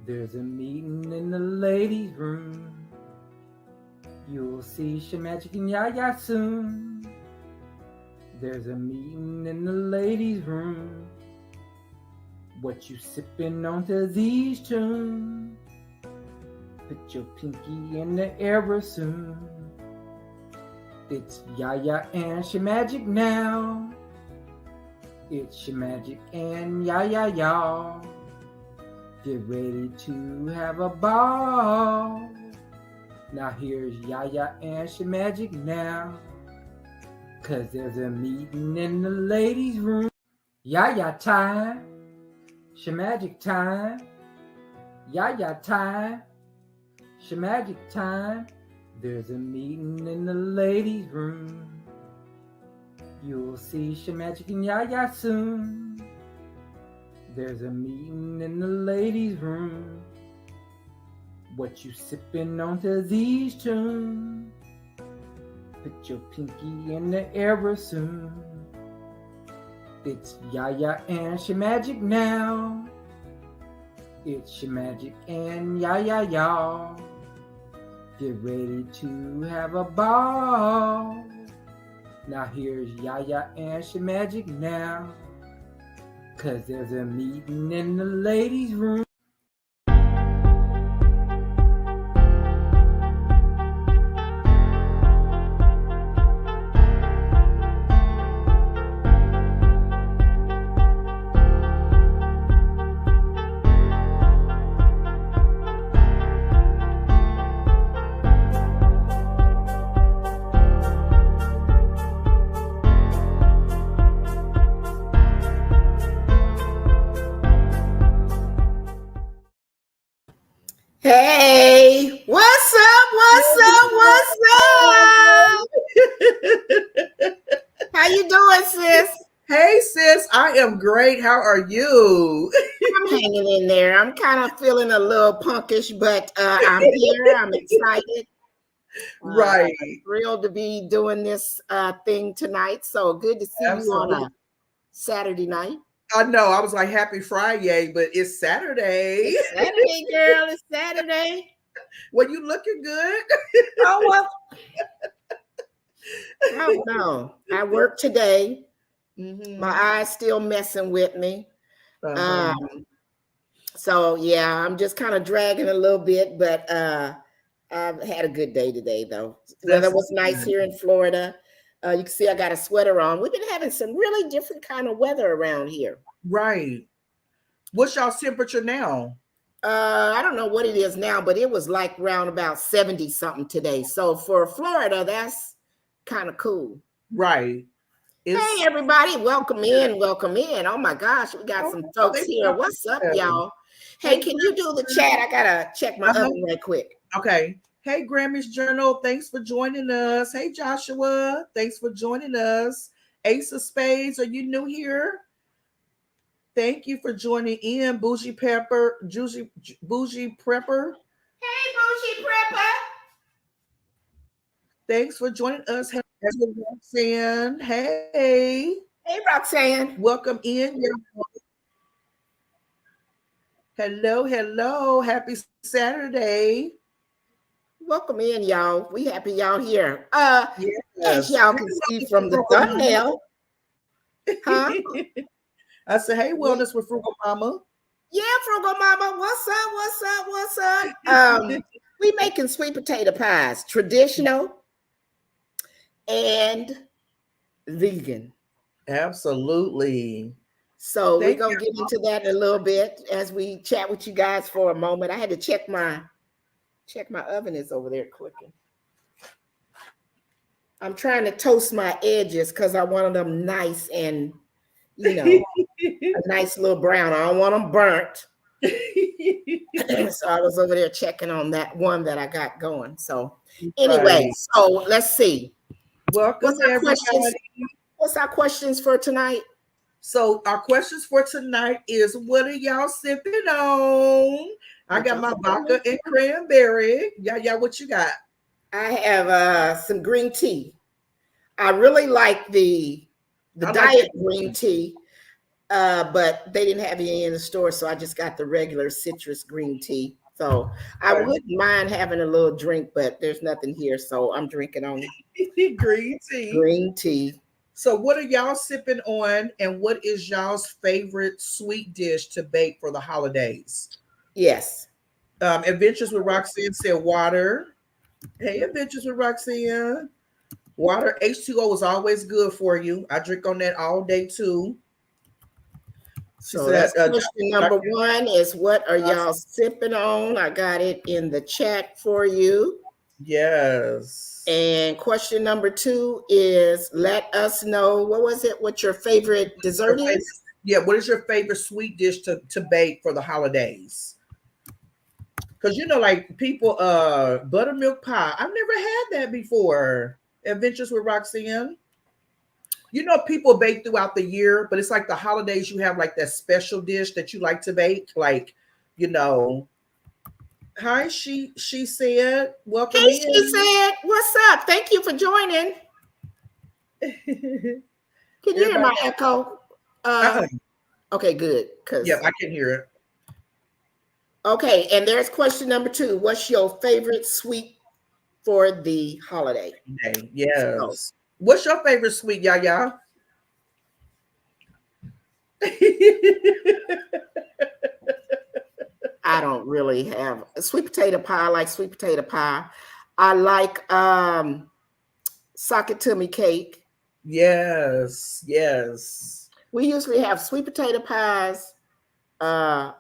There's a meeting in the ladies' room. You'll see Shemagic and Yaya soon. There's a meeting in the ladies' room. What you sipping on to these tunes? Put your pinky in the air real soon. It's Yaya and Shemagic now. It's Shemagic and Yaya, y'all. Get ready to have a ball. Now here's Yaya and Shemagic now. 'Cause there's a meeting in the ladies' room. Yaya time. Shemagic time. Yaya time. Shemagic time. There's a meeting in the ladies' room. You'll see Shemagic and Yaya soon. There's a meeting in the ladies' room. What you sipping on to these tunes? Put your pinky in the air real soon. It's Yaya and Shemagic now. It's Shemagic and Yaya, y'all. Get ready to have a ball. Now here's Yaya and Shemagic now. 'Cause there's a meeting in the ladies' room. Hey, what's up? How you doing, sis? Hey, sis, I am great. How are you? I'm hanging in there. I'm kind of feeling a little punkish, but I'm here. I'm excited. Right. Thrilled to be doing this thing tonight. So good to see Absolutely. you on a Saturday night. I know. I was like, happy Friday, but it's Saturday. It's Saturday, girl. It's Saturday. Well, you looking good. Oh, well. Oh, no. I work today. Mm-hmm. My eyes still messing with me. Uh-huh. So, yeah, I'm just kind of dragging a little bit, but I've had a good day today, though. Weather was nice here in Florida. You can see I got a sweater on. We've been having some really different kind of weather around here. Right. What's y'all's temperature now? I don't know what it is now, but it was like around about 70 something today. So for Florida, that's kind of cool. Right. Hey, everybody. Welcome in. Welcome in. Oh, my gosh. We got some folks here. What's up, y'all? Hey, can you do the chat? I got to check my oven right quick. Okay. Hey, Grammys Journal. Thanks for joining us. Hey, Joshua. Thanks for joining us. Ace of Spades. Are you new here? Thank you for joining in, Bougie Prepper. Hey, Bougie Prepper. Thanks for joining us. Hey, Roxanne. Hey. Hey, Roxanne. Welcome in. Hello. Happy Saturday. Welcome in, y'all. We happy y'all here. As y'all can see from the thumbnail. Huh? I said, hey, Wellness with Frugal Mama. Yeah, Frugal Mama. What's up? We making sweet potato pies, traditional and vegan. Absolutely. So we're gonna get into that in a little bit as we chat with you guys for a moment. I had to check my oven is over there clicking. I'm trying to toast my edges because I wanted them nice and a nice little brown. I don't want them burnt. So I was over there checking on that one that I got going. So anyway, so let's see. Welcome, what's our questions for tonight? So our questions for tonight is, what are y'all sipping on? I got my vodka and cranberry. Yeah, what you got? I have some green tea. I really like the diet green tea. but they didn't have any in the store, so I just got the regular citrus green tea. So I Okay. wouldn't mind having a little drink, but there's nothing here, so I'm drinking on Green tea. green tea. So, what are y'all sipping on, and what is y'all's favorite sweet dish to bake for the holidays? Yes. Adventures with Roxanne said water. Hey, Adventures with Roxanne. Water, H2O is always good for you. I drink on that all day too. She So said, that's question number one is what are y'all sipping on? I got it in the chat for you. yes. And question number two is let us know, what was it? What your favorite dessert is? Yeah, what is your favorite sweet dish to bake for the holidays? Because like people, buttermilk pie. I've never had that before. Adventures with Roxanne. People bake throughout the year, but it's like the holidays you have like that special dish that you like to bake. Like, hi, she said, welcome Hey, in. she said, what's up? Thank you for joining. Can you hear my echo? Okay, good. Yeah, I can hear it. Okay, and there's question number two. What's your favorite sweet for the holiday? Yes. So, what's your favorite sweet, Yaya? I don't really have a sweet potato pie. I like sweet potato pie. I like sock it to me cake. Yes. We usually have sweet potato pies,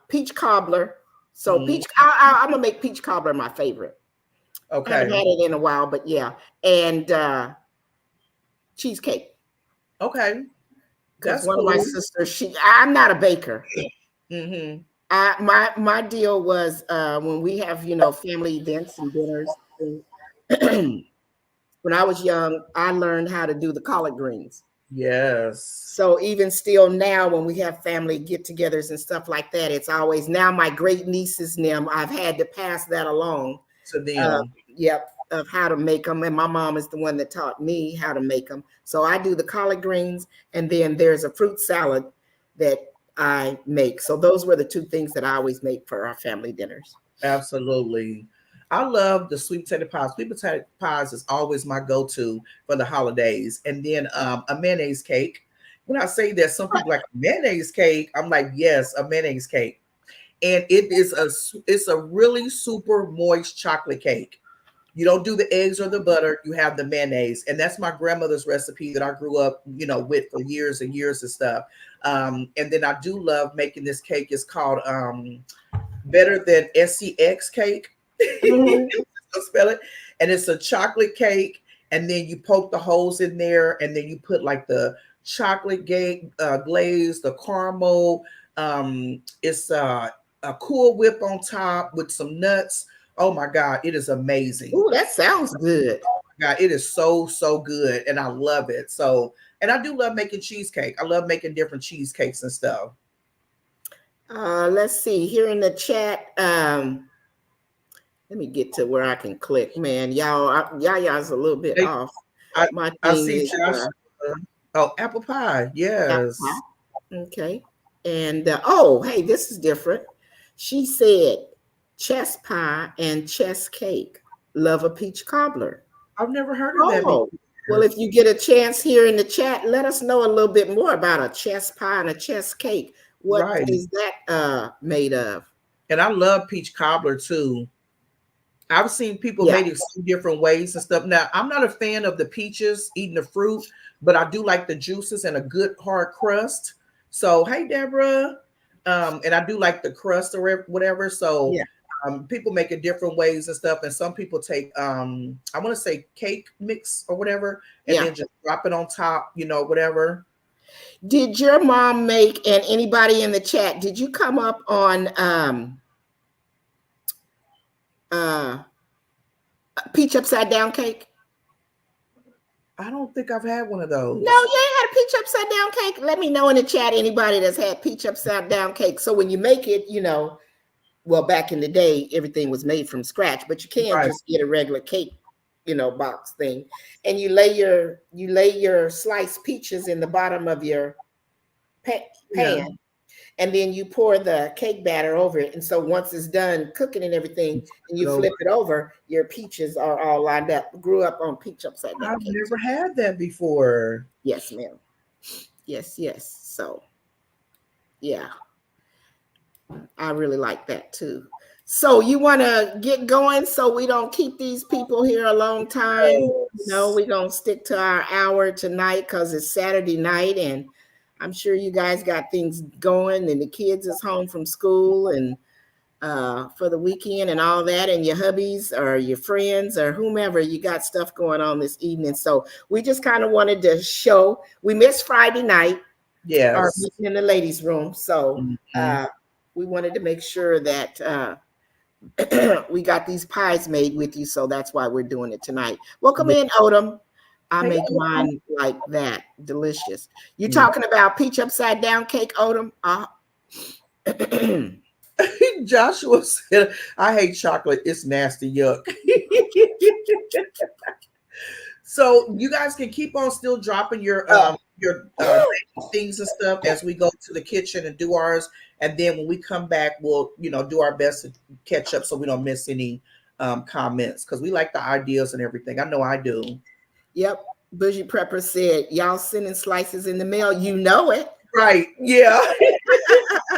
peach cobbler. So peach, I'm gonna make peach cobbler my favorite. Okay. I haven't had it in a while, but yeah. And cheesecake. Okay. That's one of my sisters. I'm not a baker. Mm-hmm. My deal was when we have family events and dinners. When I was young, I learned how to do the collard greens. Yes. So even still now, when we have family get-togethers and stuff like that, it's always now my great nieces and them. I've had to pass that along to them. Of how to make them, and my mom is the one that taught me how to make them. So I do the collard greens, and then there's a fruit salad that I make. So those were the two things that I always make for our family dinners. Absolutely. I love the sweet potato pies. Sweet potato pies is always my go-to for the holidays. And then a mayonnaise cake. When I say that, some people like mayonnaise cake, I'm like, yes, a mayonnaise cake. And it's a really super moist chocolate cake. You don't do the eggs or the butter, you have the mayonnaise. And that's my grandmother's recipe that I grew up, with for years and years and stuff. And then I do love making this cake. It's called Better Than SCX cake. I'll spell it. And it's a chocolate cake. And then you poke the holes in there. And then you put like the chocolate glaze, the caramel. It's a Cool Whip on top with some nuts. Oh my God, it is amazing. Oh, that sounds good. Oh my God, it is so good, and I love it. So, and I do love making cheesecake. I love making different cheesecakes and stuff. Let's see here in the chat. Let me get to where I can click. Man, y'all's a little bit off. I see Josh. Apple pie. Yes. Apple pie. Okay. And hey, this is different. She said chess pie and chess cake. Love a peach cobbler. I've never heard of that before. Well, if you get a chance here in the chat, let us know a little bit more about a chess pie and a chess cake. What is that made of? And I love peach cobbler too. I've seen people make it some different ways and stuff. Now, I'm not a fan of the peaches, eating the fruit, but I do like the juices and a good hard crust. So, hey, Deborah. And I do like the crust or whatever. So, people make it different ways and stuff. And some people take, I want to say cake mix or whatever, and then just drop it on top, whatever. Did your mom make, and anybody in the chat, did you come up on peach upside down cake? I don't think I've had one of those. No, you ain't had a peach upside down cake? Let me know in the chat anybody that's had peach upside down cake. So when you make it, well, back in the day, everything was made from scratch, but you can't just get a regular cake, box thing. And you lay your sliced peaches in the bottom of your pan, and then you pour the cake batter over it. And so once it's done cooking and everything, and you flip it over, your peaches are all lined up. Grew up on peach upside down I've cake. never had that before. Yes, ma'am. Yes. So, yeah, I really like that too. So you want to get going so we don't keep these people here a long time? No, we're going to stick to our hour tonight because it's Saturday night, and I'm sure you guys got things going, and the kids is home from school and for the weekend and all that, and your hubbies or your friends or whomever, you got stuff going on this evening. So we just kind of wanted to show. We missed Friday night. Yes. Our meeting in the ladies' room. So we wanted to make sure that we got these pies made with you. So that's why we're doing it tonight. Welcome in, Odom. I make mine like that. Delicious. You're talking about peach upside down cake, Odom? Joshua said, I hate chocolate. It's nasty. Yuck. So you guys can keep on still dropping your things and stuff as we go to the kitchen and do ours. And then when we come back, we'll, do our best to catch up so we don't miss any comments, because we like the ideas and everything. I know I do. Yep. Bougie Prepper said, y'all sending slices in the mail. You know it. Right. Yeah.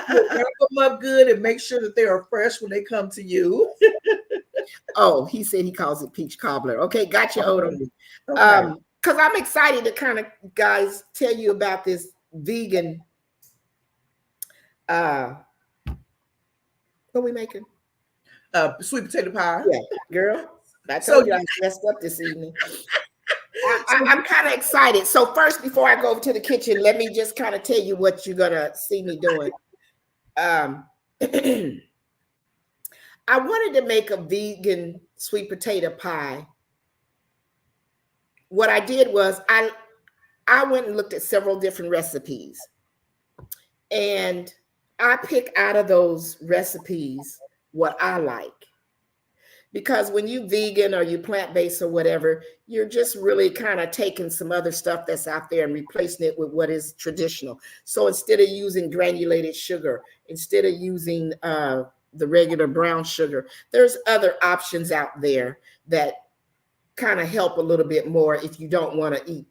Wrap them up good and make sure that they are fresh when they come to you. Oh, he said he calls it peach cobbler. Okay, gotcha, Odom. Okay. Because I'm excited to kind of, guys, tell you about this vegan. What are we making? Sweet potato pie. Yeah, girl. I told you I messed up this evening. I'm kind of excited. So first, before I go over to the kitchen, let me just kind of tell you what you're going to see me doing. I wanted to make a vegan sweet potato pie. What I did was I went and looked at several different recipes, and I pick out of those recipes what I like. Because when you vegan or you plant-based or whatever, you're just really kind of taking some other stuff that's out there and replacing it with what is traditional. So instead of using granulated sugar, instead of using the regular brown sugar, there's other options out there that kind of help a little bit more if you don't want to eat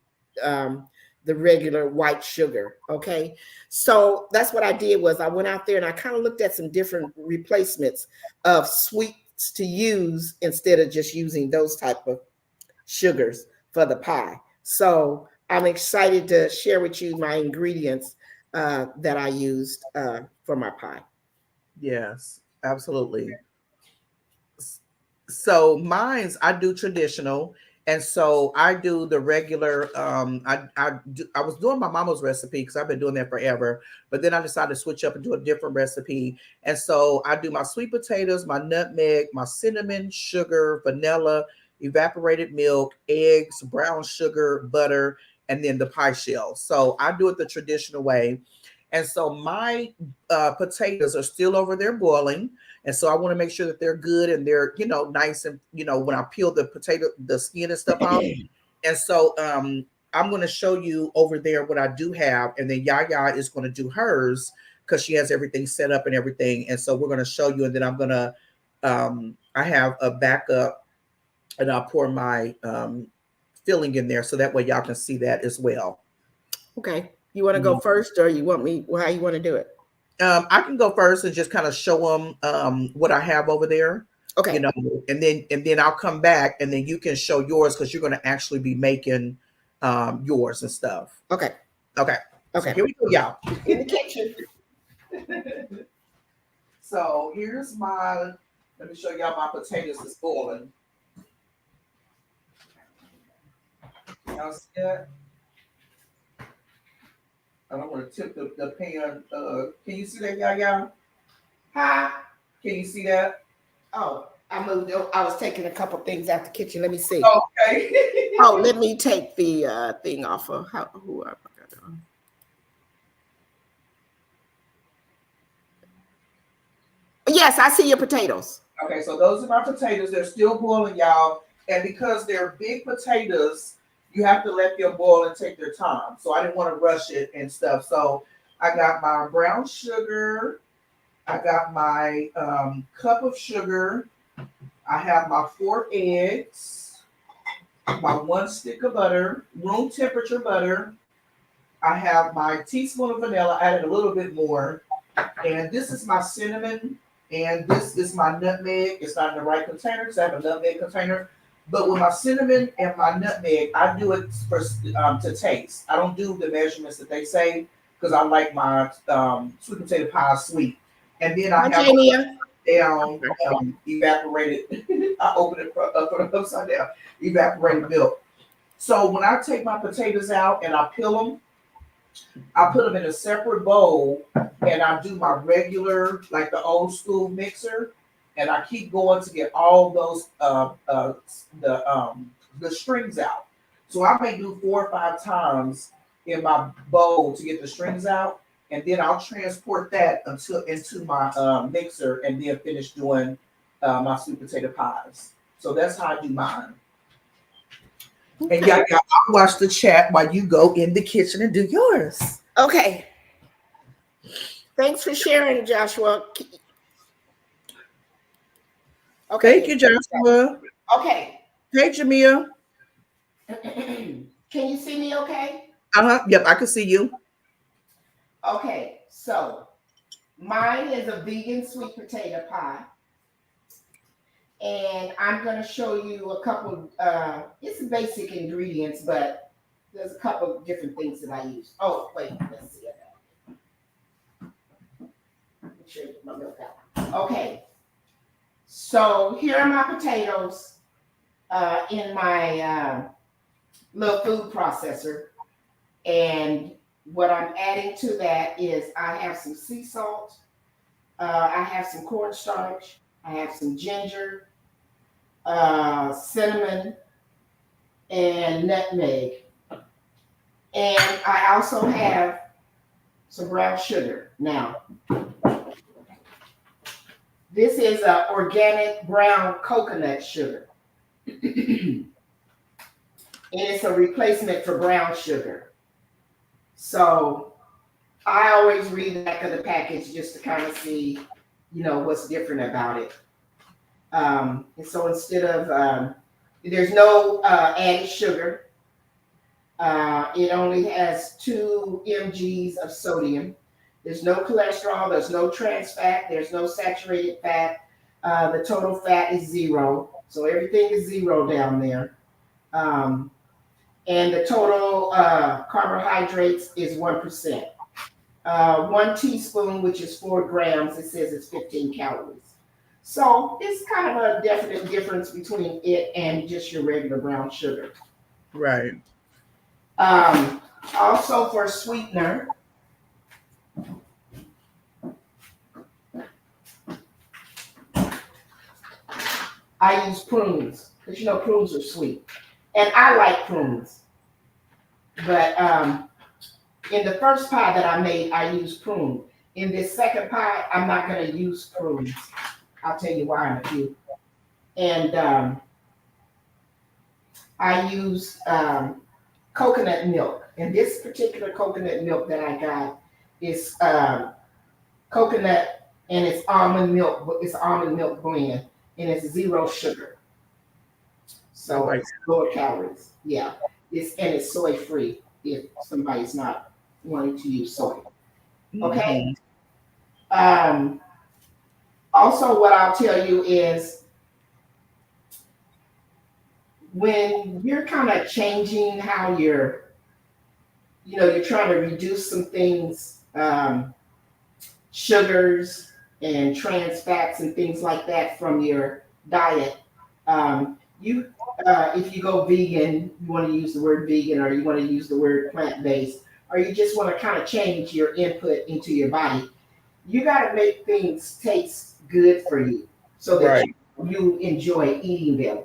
the regular white sugar. Okay. So that's what I did was I went out there and I kind of looked at some different replacements of sweets to use instead of just using those type of sugars for the pie. So I'm excited to share with you my ingredients that I used for my pie. Yes, absolutely. So mine's, I do traditional. And so I do the regular, I was doing my mama's recipe because I've been doing that forever, but then I decided to switch up and do a different recipe. And so I do my sweet potatoes, my nutmeg, my cinnamon, sugar, vanilla, evaporated milk, eggs, brown sugar, butter, and then the pie shell. So I do it the traditional way. And so my potatoes are still over there boiling. And so I want to make sure that they're good and they're, nice. And, when I peel the potato, the skin and stuff off. And so I'm going to show you over there what I do have. And then Yaya is going to do hers because she has everything set up and everything. And so we're going to show you. And then I'm going to, I have a backup and I'll pour my filling in there. So that way y'all can see that as well. Okay. You want to go first or you want me, how you want to do it? I can go first and just kind of show them what I have over there. Okay. And then I'll come back and then you can show yours because you're going to actually be making yours and stuff. Okay. Okay. So here we go, y'all. In the kitchen. So here's let me show y'all my potatoes is boiling. Y'all see that? I don't want to tip the pan. Can you see that, Yaya? Hi. Can you see that? Oh, I moved. I was taking a couple things out the kitchen. Let me see. Okay. Oh, let me take the thing off of who I got on. Yes, I see your potatoes. Okay, so those are my potatoes. They're still boiling, y'all. And because they're big potatoes, you have to let them boil and take their time. So I didn't want to rush it and stuff. So I got my brown sugar. I got my cup of sugar. I have my 4 eggs, my 1 stick of butter, room temperature butter. I have my teaspoon of vanilla, added a little bit more. And this is my cinnamon, and this is my nutmeg. It's not in the right container because I have a nutmeg container. But with my cinnamon and my nutmeg, I do it for to taste. I don't do the measurements that they say because I like my sweet potato pie sweet. And then I Hi, have Jamia. down evaporated. I open it up for the upside down, evaporated milk. So when I take my potatoes out and I peel them, I put them in a separate bowl and I do my regular, like the old school mixer, and I keep going to get all those the strings out. So I may do 4 or 5 times in my bowl to get the strings out, and then I'll transport that into my mixer and then finish doing my sweet potato pies. So that's how I do mine. And yeah, I'll watch the chat while you go in the kitchen and do yours. Okay. Thanks for sharing, Joshua. Okay. Thank you, Joshua. Okay. Hey, Jamia. Can you see me okay? Yep, I can see you. Okay, so mine is a vegan sweet potato pie. And I'm going to show you a couple, it's basic ingredients, but there's a couple of different things that I use. Oh, wait, let's see. Make sure I get my milk out. Okay, so here are my potatoes in my little food processor. And what I'm adding to that is I have some sea salt, I have some cornstarch, I have some ginger, cinnamon, and nutmeg. And I also have some brown sugar. Now, this is organic brown coconut sugar. And it's a replacement for brown sugar. So I always read the back of the package just to kind of see, what's different about it. And so instead of, there's no added sugar. It only has 2 mg's of sodium. There's no cholesterol. There's no trans fat. There's no saturated fat. The total fat is 0. So everything is 0 down there. And the total carbohydrates is 1%. 1 teaspoon, which is 4 grams, it says it's 15 calories. So it's kind of a definite difference between it and just your regular brown sugar. Right. Also for sweetener, I use prunes because prunes are sweet, and I like prunes. But in the first pie that I made, I used prune. In this second pie, I'm not going to use prunes. I'll tell you why in a few. And I use coconut milk. And this particular coconut milk that I got is coconut, and it's almond milk. It's almond milk blend, and it's 0 sugar. So it's lower calories. Yeah. It's soy free if somebody's not wanting to use soy. Okay. Mm-hmm. Also, what I'll tell you is when you're kind of changing how you're trying to reduce some things, sugars and trans fats and things like that from your diet. If you go vegan, you want to use the word vegan, or you want to use the word plant-based, or you just want to kind of change your input into your body, you got to make things taste good for you so that you enjoy eating them.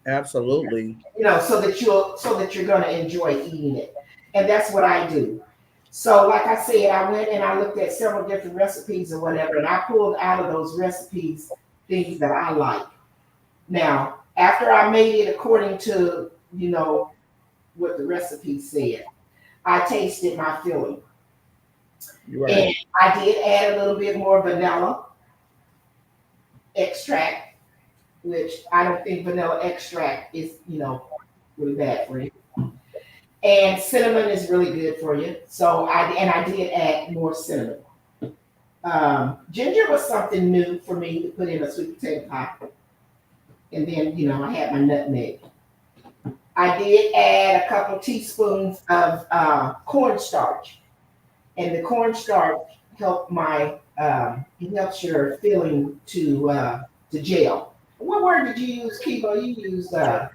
Absolutely. So that you're going to enjoy eating it. And that's what I do. So like I said, I went and I looked at several different recipes or whatever, and I pulled out of those recipes things that I like. Now, after I made it according to, what the recipe said, I tasted my filling. Right. And I did add a little bit more vanilla extract, which I don't think vanilla extract is, really bad for you. And cinnamon is really good for you. So I did add more cinnamon. Ginger was something new for me to put in a sweet potato pie. And then, I had my nutmeg. I did add a couple teaspoons of cornstarch. And the cornstarch helped it helps your filling to gel. What word did you use, Kibo? You used to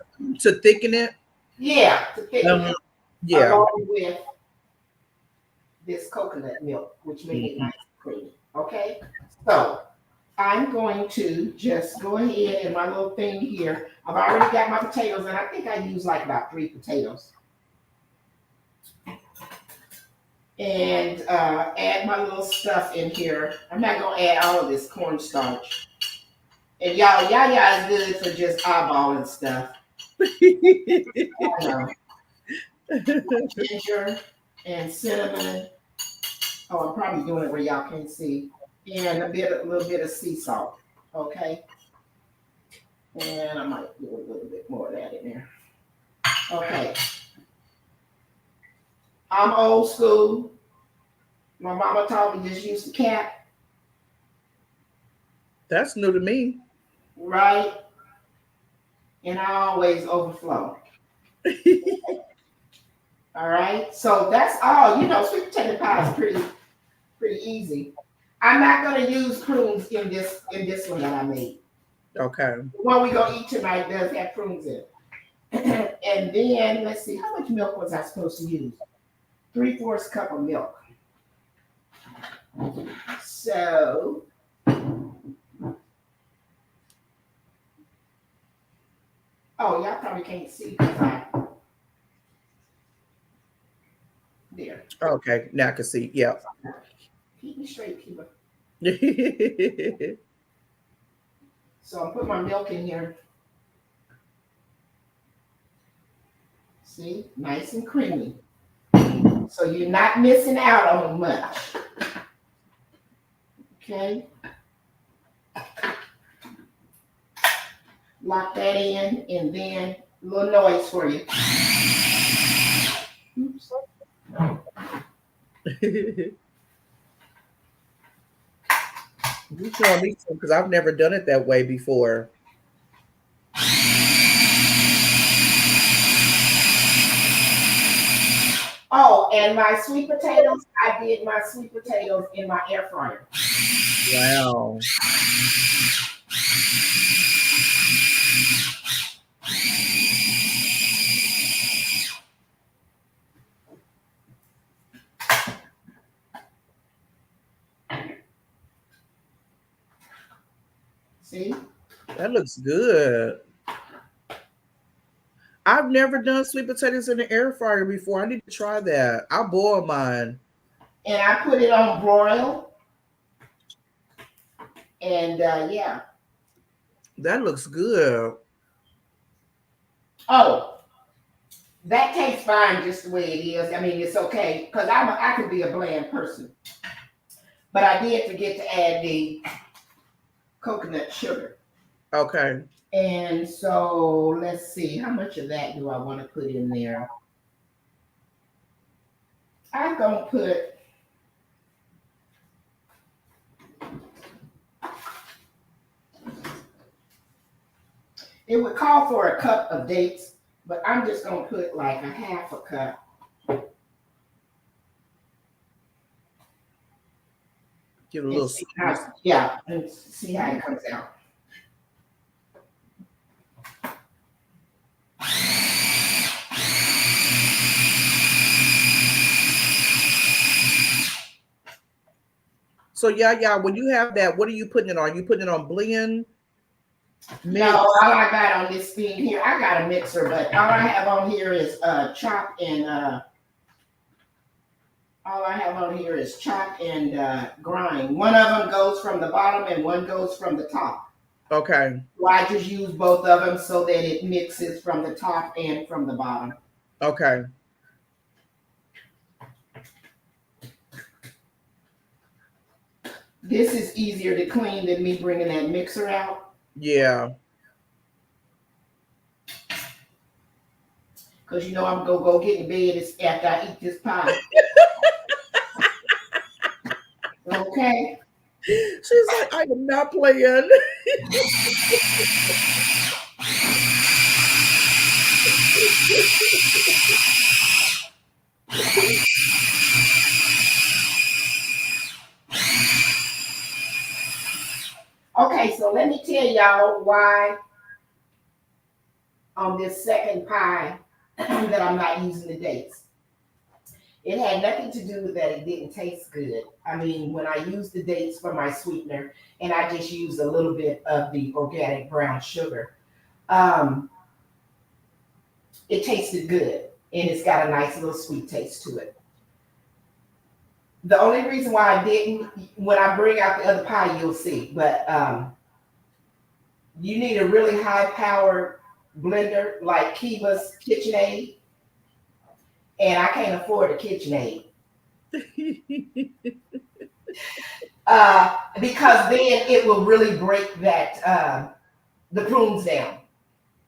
thicken it. Yeah, to thicken it. Yeah. Along with this coconut milk, which made it nice and creamy. Okay, so I'm going to just go ahead and my little thing here. I've already got my potatoes, and I think I used like about 3 potatoes. And add my little stuff in here. I'm not gonna add all of this cornstarch. And y'all is good for just eyeballing stuff. Ginger and cinnamon. Oh, I'm probably doing it where y'all can't see. And a little bit of sea salt. Okay. And I might do a little bit more of that in there. Okay. I'm old school. My mama taught me just use the cap. That's new to me. Right. And I always overflow. All right. So that's all. Sweet potato pie is pretty easy. I'm not going to use prunes in this one that I made. Okay. The one we're going to eat tonight does have prunes in it. And then let's see, how much milk was I supposed to use? 3/4 cup of milk. So y'all probably can't see because there. Okay, now I can see. Yeah. Keep me straight, Kiba. So I put my milk in here. See, nice and creamy. So you're not missing out on much. Okay. Lock that in, and then a little noise for you. Oops. You showing me some because I've never done it that way before. Oh, and my sweet potatoes, I did my sweet potatoes in my air fryer. Wow. See? That looks good. I've never done sweet potatoes in the air fryer before. I need to try that. I'll boil mine. And I put it on broil. And yeah. That looks good. Oh, that tastes fine just the way it is. I mean, it's okay because I could be a bland person. But I did forget to add the coconut sugar. Okay. And so let's see, how much of that do I want to put in there? I'm going to put it would call for a cup of dates, but I'm just going to put like a half a cup. Give it a little yeah, and see how it comes out. So yeah, when you have that, what are you putting it on? Are you putting it on blend? No, all I got on this thing here, I got a mixer, but all I have on here is chop and grind. One of them goes from the bottom and one goes from the top. Okay. So I just use both of them so that it mixes from the top and from the bottom. Okay. This is easier to clean than me bringing that mixer out. Yeah. Because you know I'm going to go get in bed after I eat this pie. Okay? She's like, I am not playing. Okay, so let me tell y'all why on this second pie that I'm not using the dates. It had nothing to do with that it didn't taste good. I mean, when I used the dates for my sweetener, and I just used a little bit of the organic brown sugar, it tasted good, and it's got a nice little sweet taste to it. The only reason why I didn't, when I bring out the other pie, you'll see, but you need a really high-powered blender like Kiva's KitchenAid, and I can't afford a KitchenAid. Because then it will really break that the prunes down.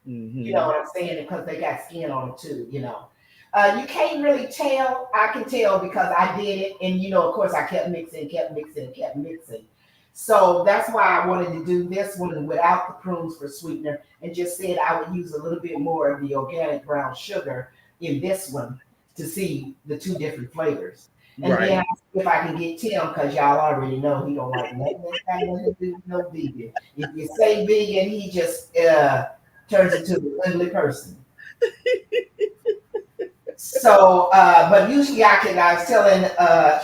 Mm-hmm. You know what I'm saying? Because they got skin on them too, you know. You can't really tell. I can tell because I did it. And, you know, of course, I kept mixing. So that's why I wanted to do this one without the prunes for sweetener and just said I would use a little bit more of the organic brown sugar in this one to see the two different flavors. And then if I can get Tim, because y'all already know he don't like nothing that's got nothing to do with no vegan. If you say vegan, he just turns into an ugly person. So, but usually I was telling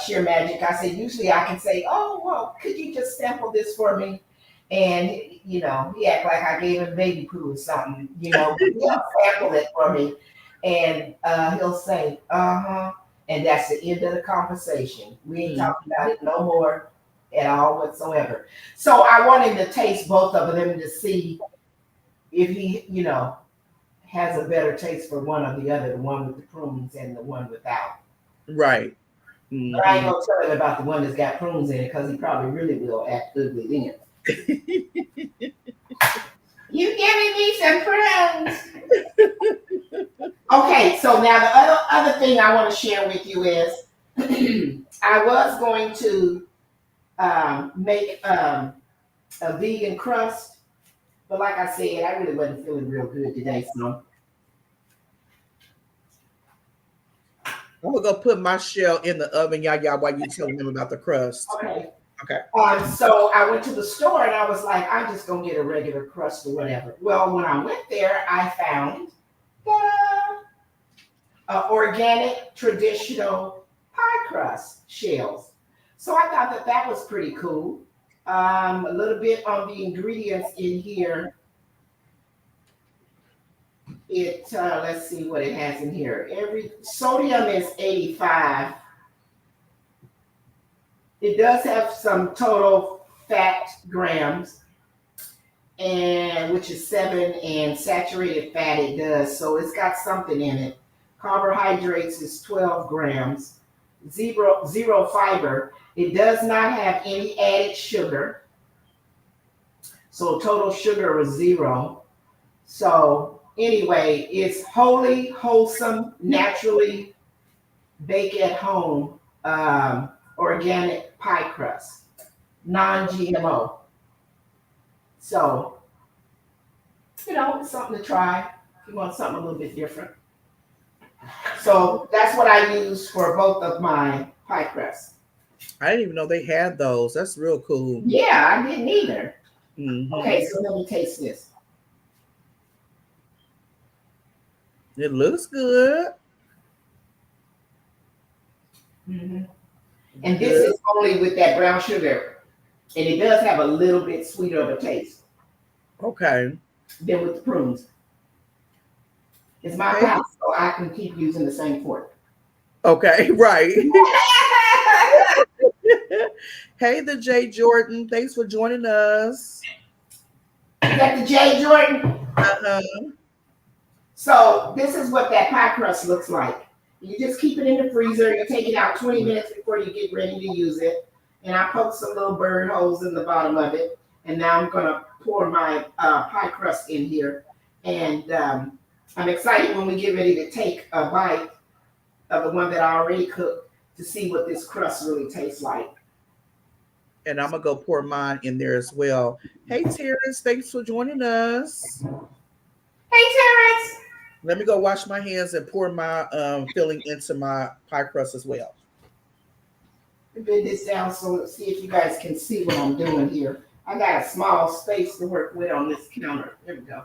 Sheer Magic, I said, usually I can say, oh, well, could you just sample this for me? And, you know, he act like I gave him baby poo or something, you know, he'll sample it for me. And he'll say, uh-huh. And that's the end of the conversation. We ain't talking about it no more at all whatsoever. So I want him to taste both of them to see if he, you know, has a better taste for one or the other, the one with the prunes and the one without. Right. Mm-hmm. But I ain't gonna tell him about the one that's got prunes in it because he probably really will act ugly then. You giving me some prunes? Okay, so now the other thing I want to share with you is I was going to make a vegan crust, but like I said, I really wasn't feeling real good today, so I'm gonna go put my shell in the oven, y'all, while you telling them about the crust. okay. Okay. So I went to the store and I was like, I'm just gonna get a regular crust or whatever. Well, when I went there, I found organic traditional pie crust shells. So I thought that was pretty cool. A little bit on the ingredients in here. Let's see what it has in here. Sodium is 85. It does have some total fat grams, and which is 7, and saturated fat it does. So it's got something in it. Carbohydrates is 12 grams. Zero fiber. It does not have any added sugar. So total sugar is 0. So anyway, it's wholly wholesome, naturally bake at home, organic pie crust, non-GMO. So, you know, it's something to try if you want something a little bit different. So that's what I use for both of my pie crusts. I didn't even know they had those. That's real cool. Yeah, I didn't either. Mm-hmm. Okay, so let me taste this. It looks good. Mm-hmm. And this is only with that brown sugar. And it does have a little bit sweeter of a taste. Okay. Than with the prunes. It's my house, so I can keep using the same fork. Okay, right. Hey, the J. Jordan. Thanks for joining us. Is that the J. Jordan? Uh-huh. So this is what that pie crust looks like. You just keep it in the freezer. You take it out 20 minutes before you get ready to use it. and I poked some little bird holes in the bottom of it. And now I'm gonna pour my pie crust in here. And I'm excited when we get ready to take a bite of the one that I already cooked to see what this crust really tastes like. And I'm gonna go pour mine in there as well. Hey Terrence, thanks for joining us. Hey Terrence. Let me go wash my hands and pour my filling into my pie crust as well. Let me bend this down so let's see if you guys can see what I'm doing here. I got a small space to work with on this counter. There we go.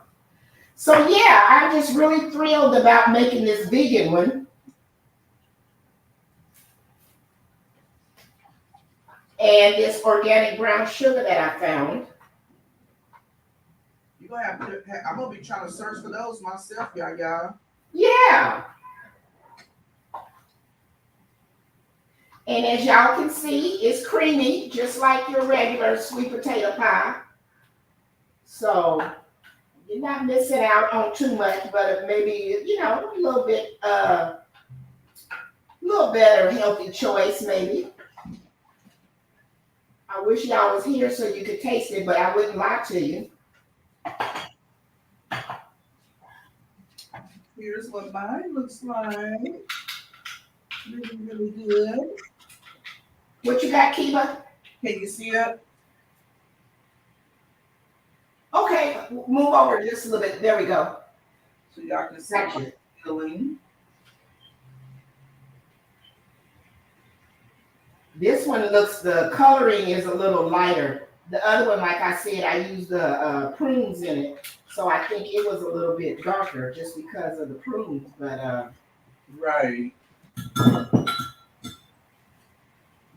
So yeah, I'm just really thrilled about making this vegan one. And this organic brown sugar that I found. You're gonna have to, I'm gonna be trying to search for those myself, y'all. Yeah. And as y'all can see, it's creamy, just like your regular sweet potato pie. So you're not missing out on too much, but maybe, you know, a little bit, better healthy choice, maybe. I wish y'all was here so you could taste it, but I wouldn't lie to you. Here's what mine looks like. Really, really good. What you got, Kiva? Can you see it? Okay, move over just a little bit. There we go. So y'all can see Gotcha. the filling. This one looks, the coloring is a little lighter. The other one, like I said, I used the prunes in it. So I think it was a little bit darker just because of the prunes. But Right.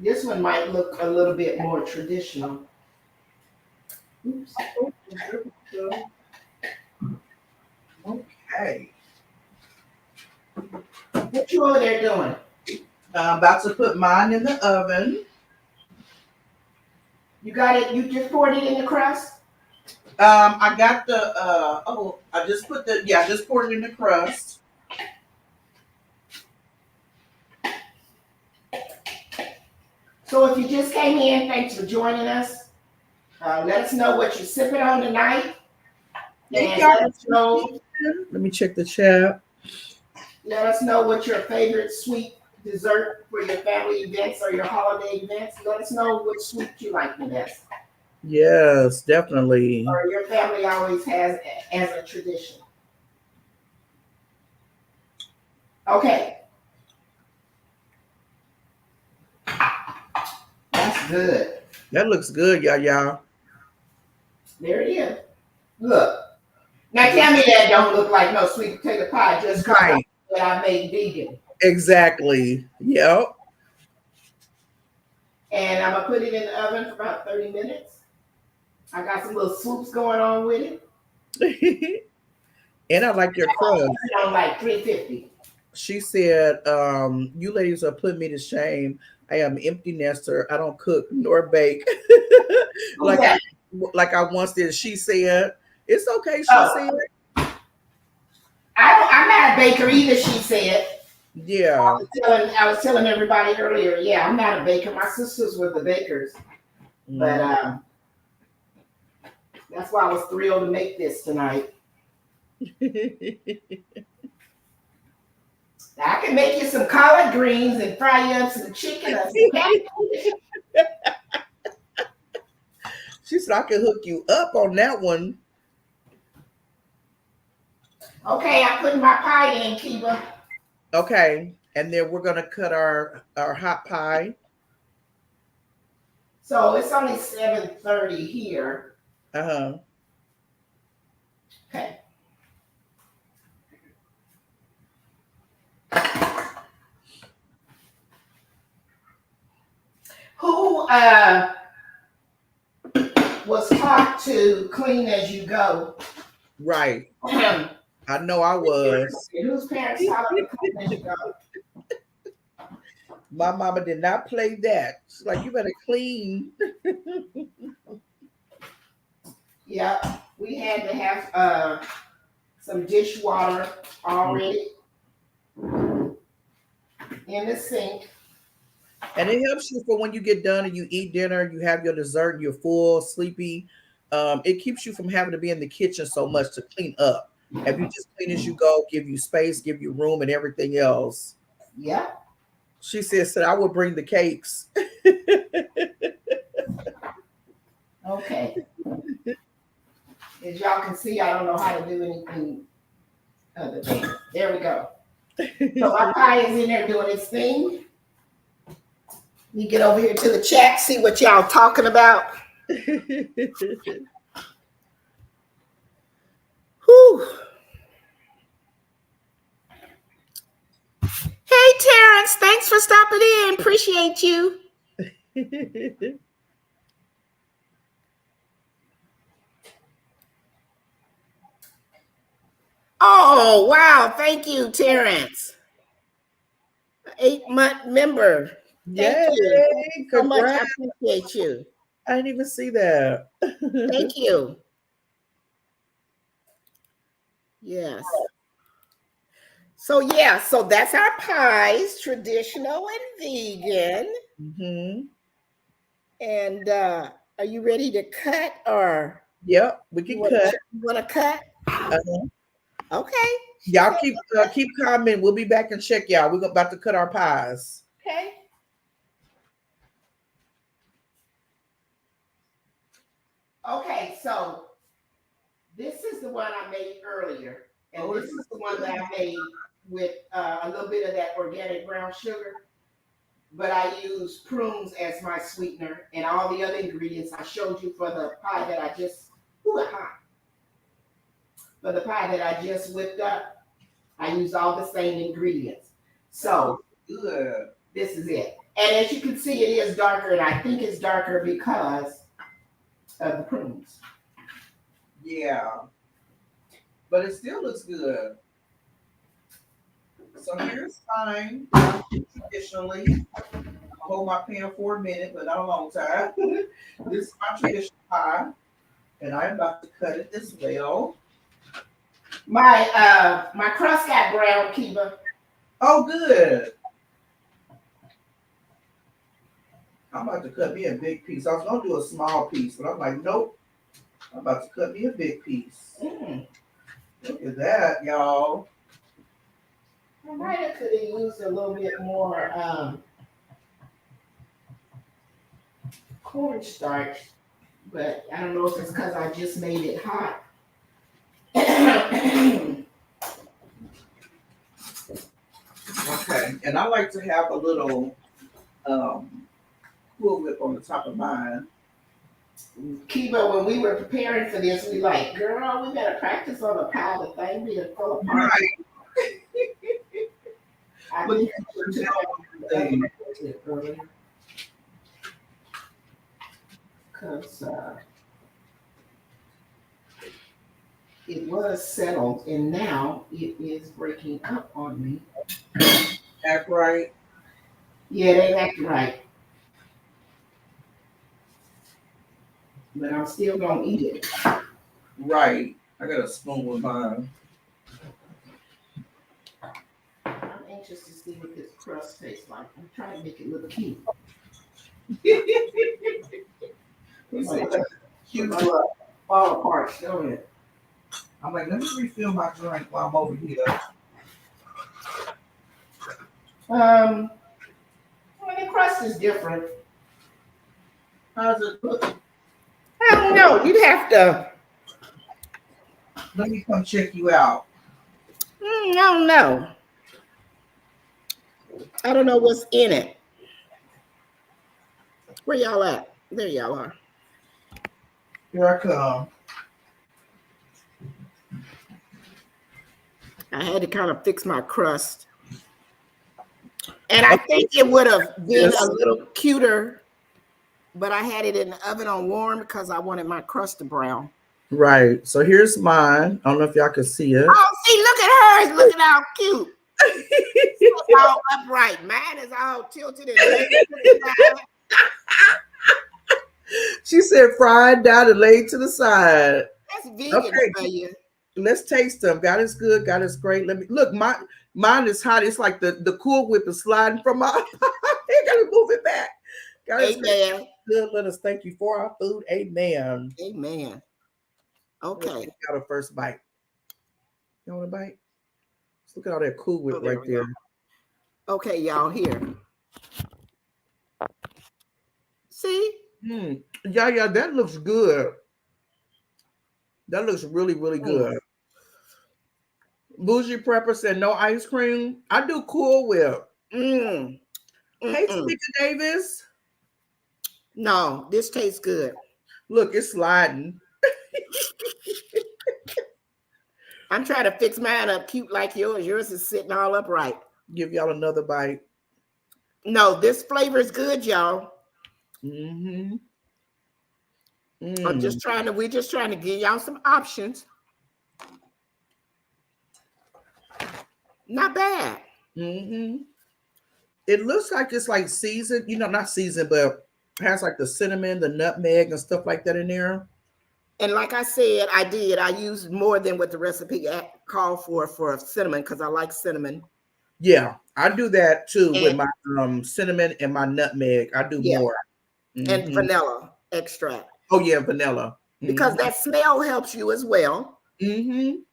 this one might look a little bit more traditional. Oops. Okay. What you over there doing? I'm about to put mine in the oven. You got it? You just poured it in the crust? I got the I just poured it in the crust. So if you just came in, thanks for joining us. Let us know what you're sipping on tonight. And let us know. Let me check the chat. Let us know what your favorite sweet dessert for your family events or your holiday events. Let us know what sweet you like the best, Yes, definitely. or your family always has as a tradition. Okay. That's good. That looks good, y'all. There it is. Look. Now tell me that don't look like no sweet potato pie just because that I made vegan. Exactly. Yep. And I'm gonna put it in the oven for about 30 minutes. I got some little swoops going on with it. And I like your crust. On like 350. She said, you ladies are putting me to shame. I am an empty nester. I don't cook nor bake. like I once did. She said, it's okay, she said. I'm not a baker either, she said. Yeah. I was telling everybody earlier, yeah, I'm not a baker. My sisters were the bakers. But that's why I was thrilled to make this tonight. I can make you some collard greens and fry you up some chicken or some catfish. She said I can hook you up on that one. Okay, I'm putting my pie in, Kiva. Okay, and then we're gonna cut our hot pie. So it's only 7:30 here. Okay. Who was taught to clean as you go? Right. I know I was. Whose parents taught you to clean as you go? My mama did not play that. She's like, you better clean. Yeah, we had to have some dishwater already in the sink. And it helps you for when you get done and you eat dinner, you have your dessert, and you're full, sleepy. It keeps you from having to be in the kitchen so much to clean up. If you just clean as you go, give you space, give you room, and everything else. Yeah. She said I would bring the cakes. Okay. As y'all can see, I don't know how to do anything other than there we go. So my pie is in there doing its thing. You get over here to the chat, see what y'all talking about. Whew. Hey Terrence, thanks for stopping in. Appreciate you. Oh wow, thank you, Terrence. 8-month member. Thank you so much. I appreciate you. I didn't even see that. Thank you. Yes. So yeah, so that's our pies, traditional and vegan. Mm-hmm. And are you ready to cut or? Yep, we can cut. You want to cut? Okay. Y'all keep commenting. We'll be back and check y'all. We're about to cut our pies. Okay. Okay, so this is the one I made earlier. And this is the one that I made with a little bit of that organic brown sugar. But I use prunes as my sweetener, and all the other ingredients I showed you for the pie that I just for the pie that I just whipped up. I use all the same ingredients. So good. This is it. And as you can see, it is darker, and I think it's darker because of the prunes. Yeah. But it still looks good. So here's mine. Traditionally, I'll hold my pan for a minute, but not a long time. This is my traditional pie, and I'm about to cut it as well. My crust got brown, Kiva. Oh, good. I'm about to cut me a big piece. I was gonna do a small piece, but I'm like, nope. I'm about to cut me a big piece. Look at that, y'all. I might have could have used a little bit more cornstarch, but I don't know if it's because I just made it hot. Okay, and I like to have a little Cool Whip on the top of mine. Kiva, when we were preparing for this, we like, girl, we better practice on the pie. The thing be to fall apart. Right. I But think earlier. Because it was settled, and now it is breaking up on me. Act right. Yeah, they act right. But I'm still gonna eat it. Right. I got a spoon with mine. I'm anxious to see what this crust tastes like. I'm trying to make it look cute. Cute. Fall apart, don't it? I'm like, let me refill my drink while I'm over here. Well, the crust is different. How's it look? I don't know. You'd have to. Let me come check you out. I don't know. I don't know what's in it. Where y'all at? There y'all are. Here I come. I had to kind of fix my crust. And I think it would have been a little cuter, but I had it in the oven on warm because I wanted my crust to brown. Right. So here's mine. I don't know if y'all can see it. Oh, see, look at hers. Look at how cute. It's all upright. Mine is all tilted and laid to the side. She said fried down and laid to the side. That's vegan for you. Let's taste them. God is good. God is great. Let me look. Mine is hot. It's like the Cool Whip is sliding from my gotta move it back. Guys, Amen. good. Let us thank you for our food. Amen. Amen. Let's Okay. take out a first bite. You want a bite? Let's look at all that Cool Whip there right we go. there. Okay, y'all, here. See? Yeah, that looks good. That looks really, really good. Bougie Prepper said no ice cream. I do Cool Whip. Hey, Tamika Davis. No, this tastes good. Look, it's sliding. I'm trying to fix mine up cute like yours. Yours is sitting all upright. Give y'all another bite. No, this flavor is good, y'all. We're just trying to give y'all some options. Not bad. It looks like it's like seasoned, not seasoned, but has like the cinnamon, the nutmeg, and stuff like that in there. And like I said, I used more than what the recipe called for cinnamon because I like cinnamon. Yeah, I do that too with my cinnamon and my nutmeg. I do more. And vanilla extract. Oh yeah, vanilla. Because that smell helps you as well. When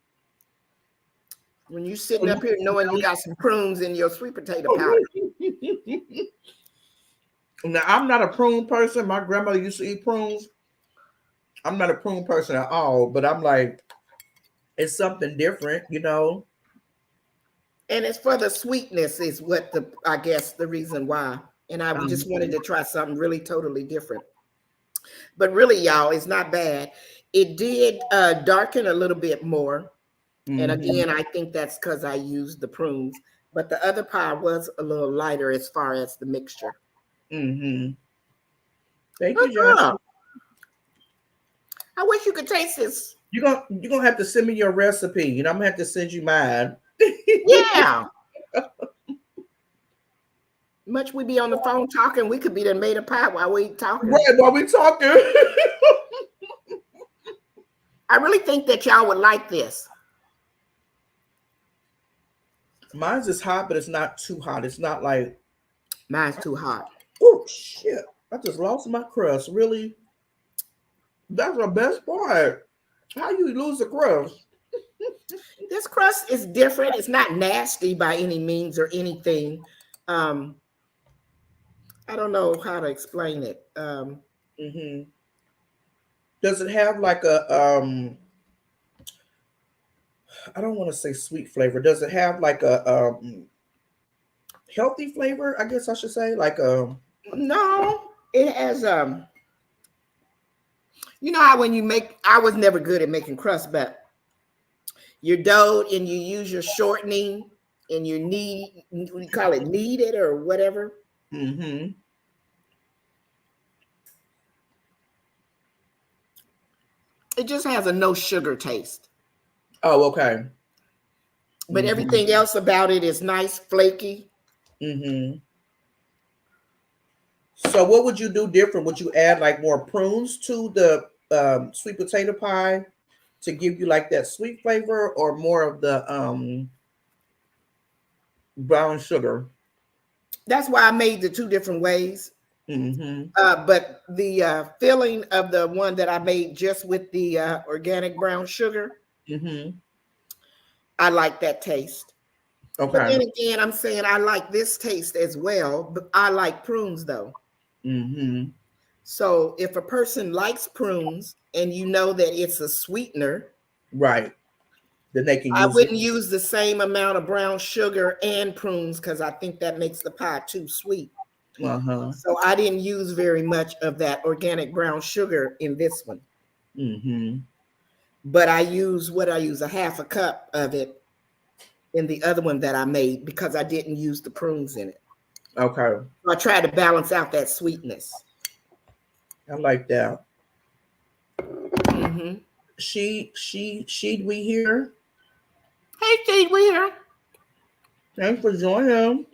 you're sitting up here knowing you got some prunes in your sweet potato powder. Now, I'm not a prune person. My grandmother used to eat prunes. I'm not a prune person at all, but I'm like, it's something different, And it's for the sweetness is what I guess the reason why. And I just wanted to try something really totally different. But really, y'all, it's not bad. It did darken a little bit more. And again, I think that's because I used the prunes. But the other pie was a little lighter as far as the mixture. Thank you, Josh. I wish you could taste this. You're gonna have to send me your recipe. I'm gonna have to send you mine. Yeah. Much we be on the phone talking, we could be done made a pie while we talking. Right, while we talking. I really think that y'all would like this. Mine's is hot, but it's not too hot. It's not like mine's too hot. Oh shit! I just lost my crust. Really? That's the best part. How you lose the crust? This crust is different. It's not nasty by any means or anything. I don't know how to explain it. Does it have like a I don't want to say sweet flavor. Does it have like a healthy flavor? I guess I should say like No, it has you know how when you make, I was never good at making crust, but your dough and you use your shortening and you we call it kneaded or whatever. It just has a no sugar taste. Oh, okay. But everything else about it is nice, flaky. So what would you do different? Would you add like more prunes to the sweet potato pie to give you like that sweet flavor, or more of the brown sugar? That's why I made the two different ways. But the filling of the one that I made just with the organic brown sugar, I like that taste. Okay. But then again, I'm saying I like this taste as well, but I like prunes though. So if a person likes prunes and you know that it's a sweetener, right, then they can use I wouldn't use the same amount of brown sugar and prunes because I think that makes the pie too sweet. So I didn't use very much of that organic brown sugar in this one. But I use a half a cup of it in the other one that I made because I didn't use the prunes in it. Okay. So I tried to balance out that sweetness. I like that. She'd we here? Hey, She'd we here? Thanks for joining.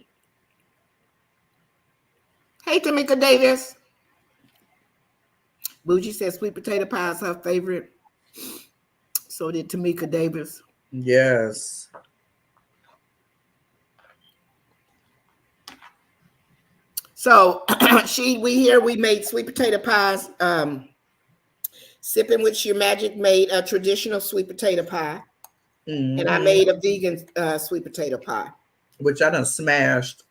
Hey, Tamika Davis. Bougie said sweet potato pie is her favorite. So did Tamika Davis. So we made sweet potato pies. Sipping with Your Magic made a traditional sweet potato pie, and I made a vegan sweet potato pie, which I done smashed.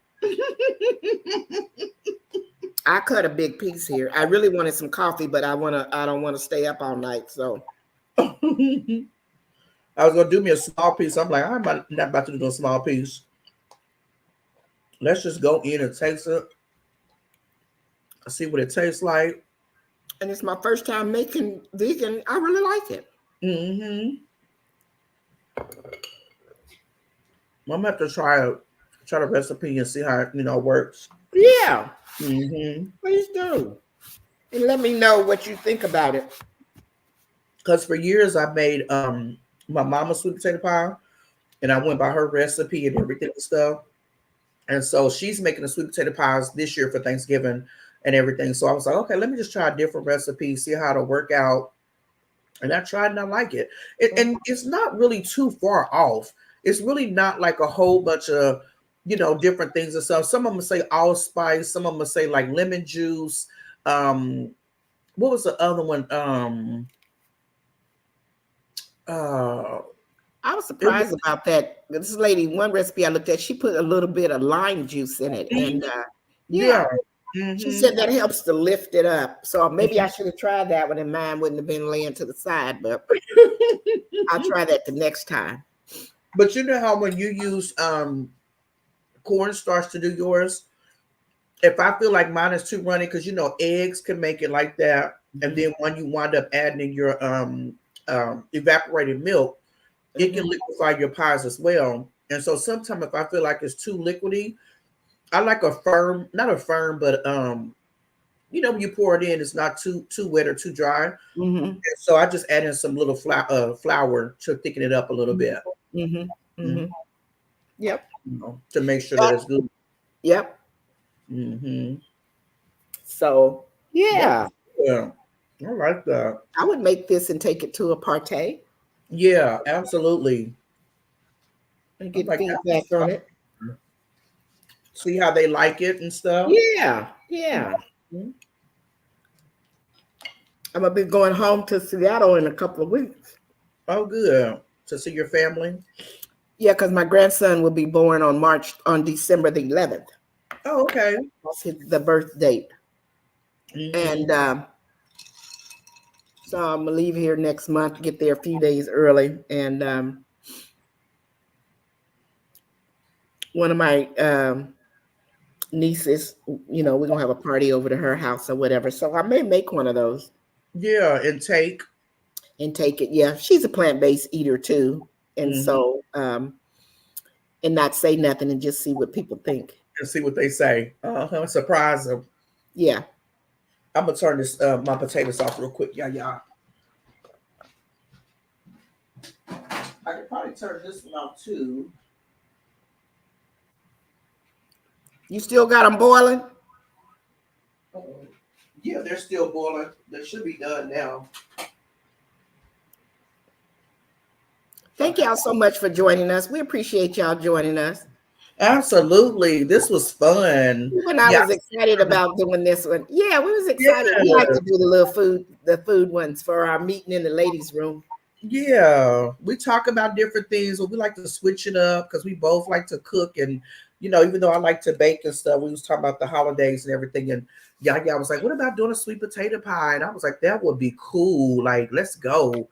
I cut a big piece here. I really wanted some coffee, but I don't want to stay up all night. So I was gonna do me a small piece. I'm like, I'm not about to do a small piece. Let's just go in and taste it. See what it tastes like. And it's my first time making vegan. I really like it. I'm gonna have to try the recipe and see how it works. Yeah. Please do. And let me know what you think about it. Because for years I made my mama's sweet potato pie, and I went by her recipe and everything and stuff. And so she's making the sweet potato pies this year for Thanksgiving and everything. So I was like, okay, let me just try a different recipe, see how it'll work out. And I tried and I like it. And it's not really too far off. It's really not like a whole bunch of, different things and stuff. Some of them say allspice. Some of them say like lemon juice. What was the other one? I was surprised about that. This lady, one recipe I looked at, she put a little bit of lime juice in it. And she said that helps to lift it up. So maybe I should have tried that one, and mine wouldn't have been laying to the side, but I'll try that the next time. But you know how when you use cornstarch to do yours, if I feel like mine is too runny, because eggs can make it like that, and then when you wind up adding in your evaporated milk, it can liquefy your pies as well. And so sometimes if I feel like it's too liquidy, I like not a firm, but when you pour it in, it's not too wet or too dry. And so I just add in some little flour to thicken it up a little bit. Yep. To make sure that it's good. Yep. So yeah, I like that. I would make this and take it to a party. Yeah, absolutely. And get feedback on it. See how they like it and stuff. Yeah. I'm gonna be going home to Seattle in a couple of weeks. Oh, good. To see your family. Yeah, because my grandson will be born on December the 11th. Oh, okay. That's the birth date. And so I'm gonna leave here next month, get there a few days early, and one of my nieces, we're gonna have a party over to her house or whatever. So I may make one of those. Yeah, and take it. Yeah, she's a plant-based eater too, and so and not say nothing and just see what people think and see what they say. Surprise them. Yeah. I'm gonna turn this my potatoes off real quick. Yeah. I could probably turn this one off too. You still got them boiling? Yeah, they're still boiling. They should be done now. Thank y'all so much for joining us. We appreciate y'all joining us. Absolutely. This was fun. Even I was excited about doing this one. Yeah, we was excited. We like to do the food ones for our meeting in the ladies' room. Yeah, we talk about different things, but we like to switch it up because we both like to cook. And, even though I like to bake and stuff, we was talking about the holidays and everything. And Yaya was like, what about doing a sweet potato pie? And I was like, that would be cool. Like, let's go.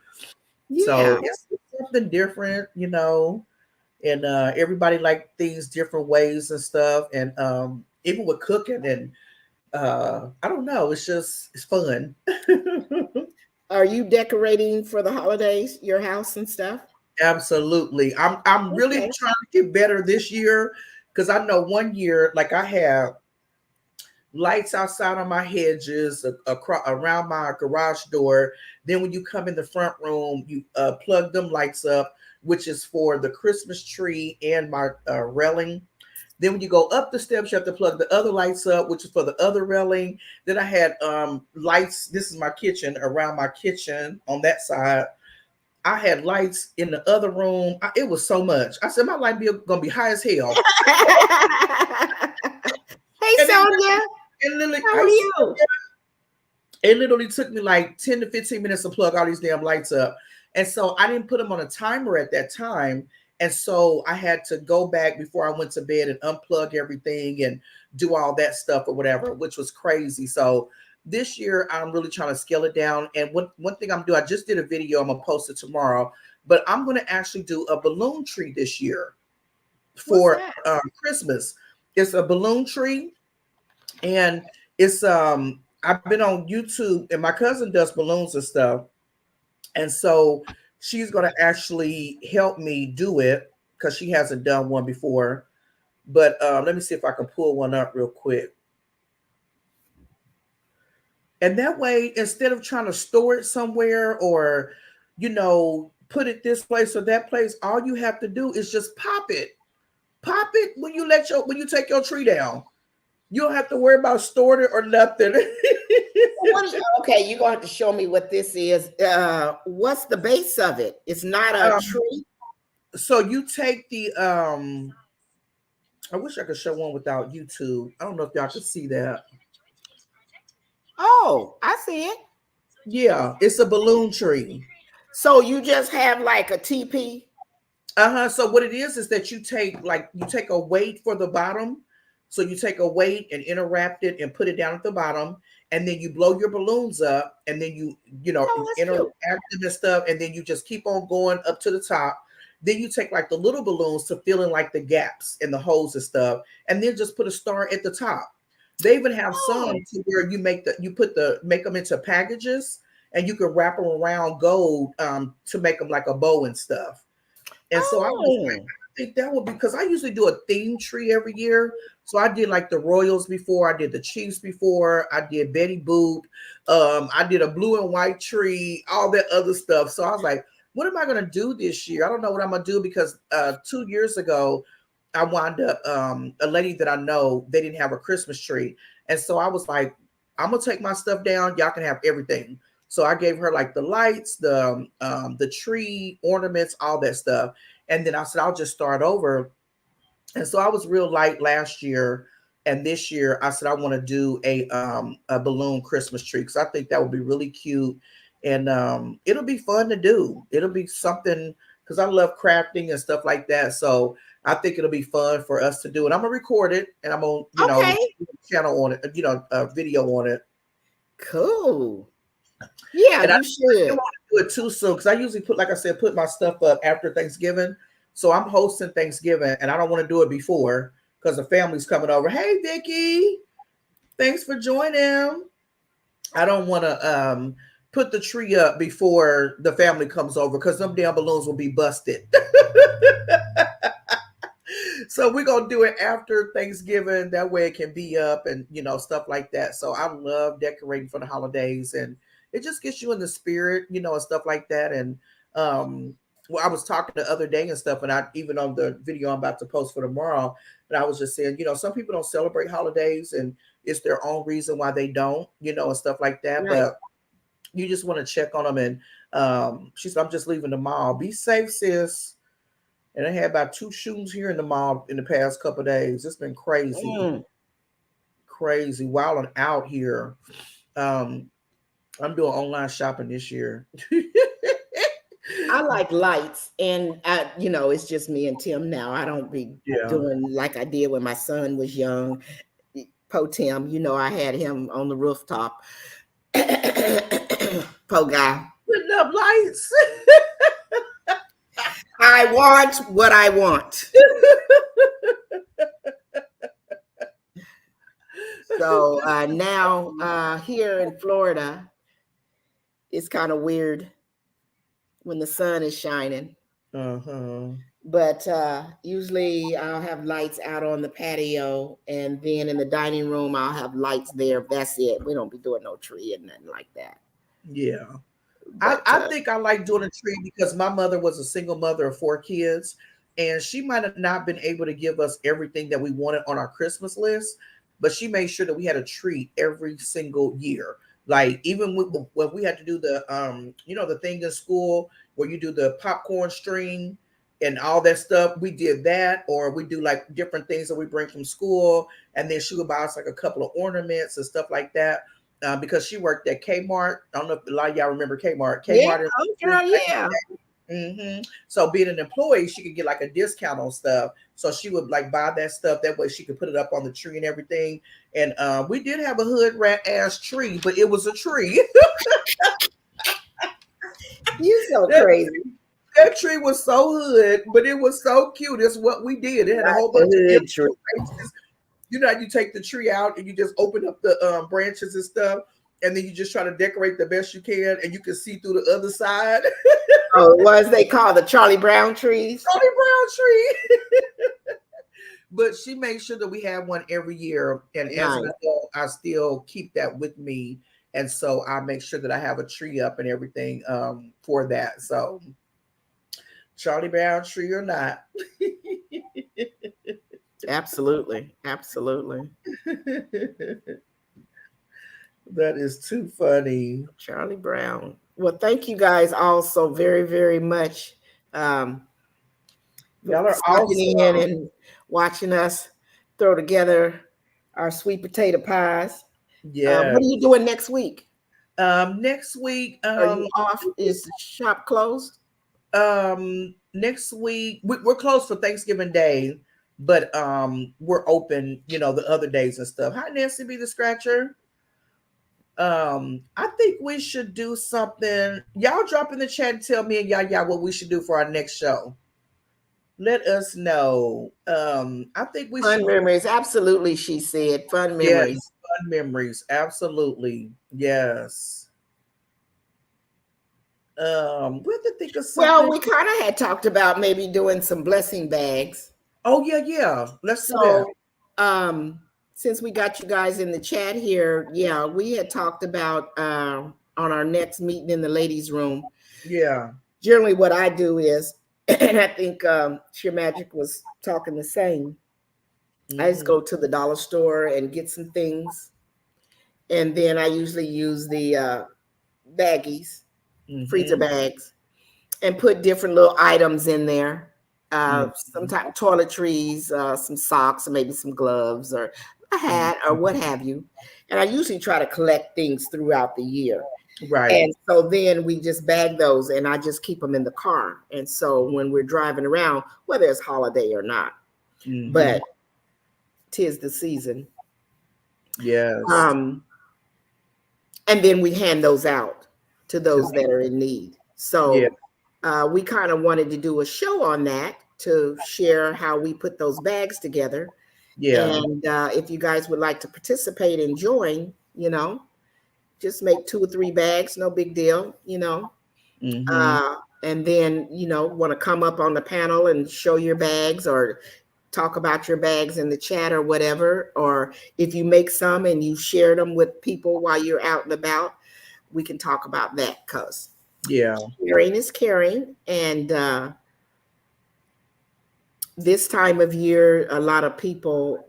Yeah. So it's something different, and everybody like things different ways and stuff. And even with cooking and I don't know, it's fun. Are you decorating for the holidays, your house and stuff? Absolutely. I'm really trying to get better this year, because I know one year, like I have lights outside on my hedges, around my garage door. Then when you come in the front room, you plug them lights up, which is for the Christmas tree and my railing. Then when you go up the steps, you have to plug the other lights up, which is for the other railing. Then I had lights. This is my kitchen, around my kitchen on that side. I had lights in the other room. It was so much. I said my light bill gonna be high as hell. Hey, And Sonia. it literally, How are you? it literally took me like 10 to 15 minutes to plug all these damn lights up. And so I didn't put them on a timer at that time. And so I had to go back before I went to bed and unplug everything and do all that stuff or whatever, which was crazy. So this year I'm really trying to scale it down. And one thing I'm doing, I just did a video, I'm gonna post it tomorrow, but I'm gonna actually do a balloon tree this year for Christmas. It's a balloon tree, and it's I've been on YouTube, and my cousin does balloons and stuff, and so she's gonna actually help me do it because she hasn't done one before. But let me see if I can pull one up real quick. And that way, instead of trying to store it somewhere or, put it this place or that place, all you have to do is just pop it. Pop it when you take your tree down. You don't have to worry about storing it or nothing. Okay, you're gonna have to show me what this is. What's the base of it? It's not a tree. So you take the I wish I could show one without YouTube. I don't know if y'all can see that. Oh, I see it. Yeah, it's a balloon tree. So you just have like a TP. So what it is that you take a weight for the bottom. So you take a weight and interrupt it and put it down at the bottom, and then you blow your balloons up, and then you interact them and stuff, and then you just keep on going up to the top. Then you take like the little balloons to fill in like the gaps in the holes and stuff, and then just put a star at the top. They even have some to where you make them into packages, and you can wrap them around gold to make them like a bow and stuff. And so I was like, I think that would be, because I usually do a theme tree every year. So I did like the Royals before, I did the Chiefs before, I did Betty Boop, I did a blue and white tree, all that other stuff. So I was like, what am I going to do this year? I don't know what I'm going to do, because 2 years ago, I wound up, a lady that I know, they didn't have a Christmas tree. And so I was like, I'm going to take my stuff down. Y'all can have everything. So I gave her like the lights, the tree ornaments, all that stuff. And then I said, I'll just start over. And so I was real light last year. And this year I said, I want to do a balloon Christmas tree, because I think that would be really cute. And it'll be fun to do. It'll be something, because I love crafting and stuff like that. So I think it'll be fun for us to do. And I'm going to record it, and I'm going to, channel on it, a video on it. Cool. Yeah, and you I should. don't want to do it too soon, because I usually put my stuff up after Thanksgiving. So I'm hosting Thanksgiving, and I don't want to do it before, because the family's coming over. Hey, Vicky, thanks for joining. I don't want to put the tree up before the family comes over, because them damn balloons will be busted. So we're going to do it after Thanksgiving. That way it can be up and, stuff like that. So I love decorating for the holidays, and it just gets you in the spirit, and stuff like that. And I was talking the other day and stuff, and I even on the video I'm about to post for tomorrow, but I was just saying, some people don't celebrate holidays, and it's their own reason why they don't, and stuff like that. Right. But you just want to check on them. And she said, I'm just leaving the mall. Be safe, sis. And I had about 2 shootings here in the mall in the past couple of days. It's been crazy. Crazy. While I'm out here, I'm doing online shopping this year. I like lights, and it's just me and Tim now. I don't be doing like I did when my son was young. Po Tim, I had him on the rooftop. Po guy. Putting up lights. I want what I want. So now here in Florida, it's kind of weird when the sun is shining. But usually I'll have lights out on the patio, and then in the dining room I'll have lights there. That's it. We don't be doing no tree and nothing like that. Yeah. But, I think I like doing a tree because my mother was a single mother of 4 kids, and she might have not been able to give us everything that we wanted on our Christmas list, but she made sure that we had a tree every single year. Like even when we had to do the the thing in school where you do the popcorn string, and all that stuff. We did that, or we do like different things that we bring from school, and then she would buy us like a couple of ornaments and stuff like that. Because she worked at Kmart. I don't know if a lot of y'all remember Kmart. Yeah, Kmart. oh, girl, yeah. So being an employee, she could get like a discount on stuff. So she would like buy that stuff. That way she could put it up on the tree and everything. And we did have a hood rat ass tree, but it was a tree. You so crazy. That tree was so hood, but it was so cute. It's what we did. It had a whole bunch of tree. branches. You know, you take the tree out and you just open up the branches and stuff, and then you just try to decorate the best you can, and you can see through the other side. Oh, it was they called the Charlie Brown trees. Charlie Brown tree. But she made sure that we have one every year, and as an adult, I still keep that with me, and so I make sure that I have a tree up and everything for that. So, Charlie Brown tree or not. Absolutely. Absolutely. That is too funny. Charlie Brown. Well, thank you guys all so very, very much. Y'all are stopping in and watching us throw together our sweet potato pies. Yeah. What are you doing next week? Next week, are you off? Is the shop closed? Next week we're closed for Thanksgiving Day, but we're open, you know, the other days and stuff. Hi, Nancy B. the Scratcher. I think we should do something. Y'all drop in the chat and tell me and Yaya what we should do for our next show. Let us know. I think we fun should. Memories. Absolutely, she said. Fun memories. Yes, fun memories. Absolutely. Yes. We have to think of something. Well, we kind of had talked about maybe doing some blessing bags. Oh, yeah. Let's do that. Since we got you guys in the chat here, yeah, we had talked about on our next meeting in the ladies' room. Yeah. Generally, what I do is, and I think Sheer Magic was talking the same. I just go to the dollar store and get some things, and then I usually use the baggies, freezer bags, and put different little items in there. Sometimes toiletries, some socks, or maybe some gloves, or a hat, or what have you. And I usually try to collect things throughout the year. Right. And so then we just bag those, and I just keep them in the car. And so when we're driving around, whether it's holiday or not, but 'tis the season. Yes. And then we hand those out to those that are in need. So we kind of wanted to do a show on that to share how we put those bags together. Yeah. And if you guys would like to participate and join, you know, just make 2 or 3 bags, no big deal, you know. And then, you know, want to come up on the panel and show your bags or talk about your bags in the chat or whatever. Or if you make some and you share them with people while you're out and about, we can talk about that, because sharing is caring. And this time of year, a lot of people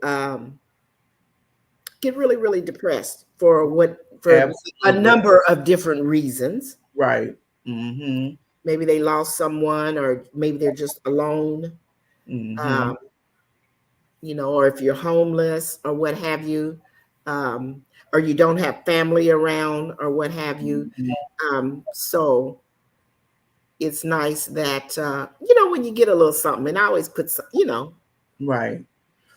get really, really depressed for a number of different reasons. Right. Maybe they lost someone, or maybe they're just alone. You know, or if you're homeless or what have you, or you don't have family around or what have you. So it's nice that, you know, when you get a little something, and I always put some, you know. Right.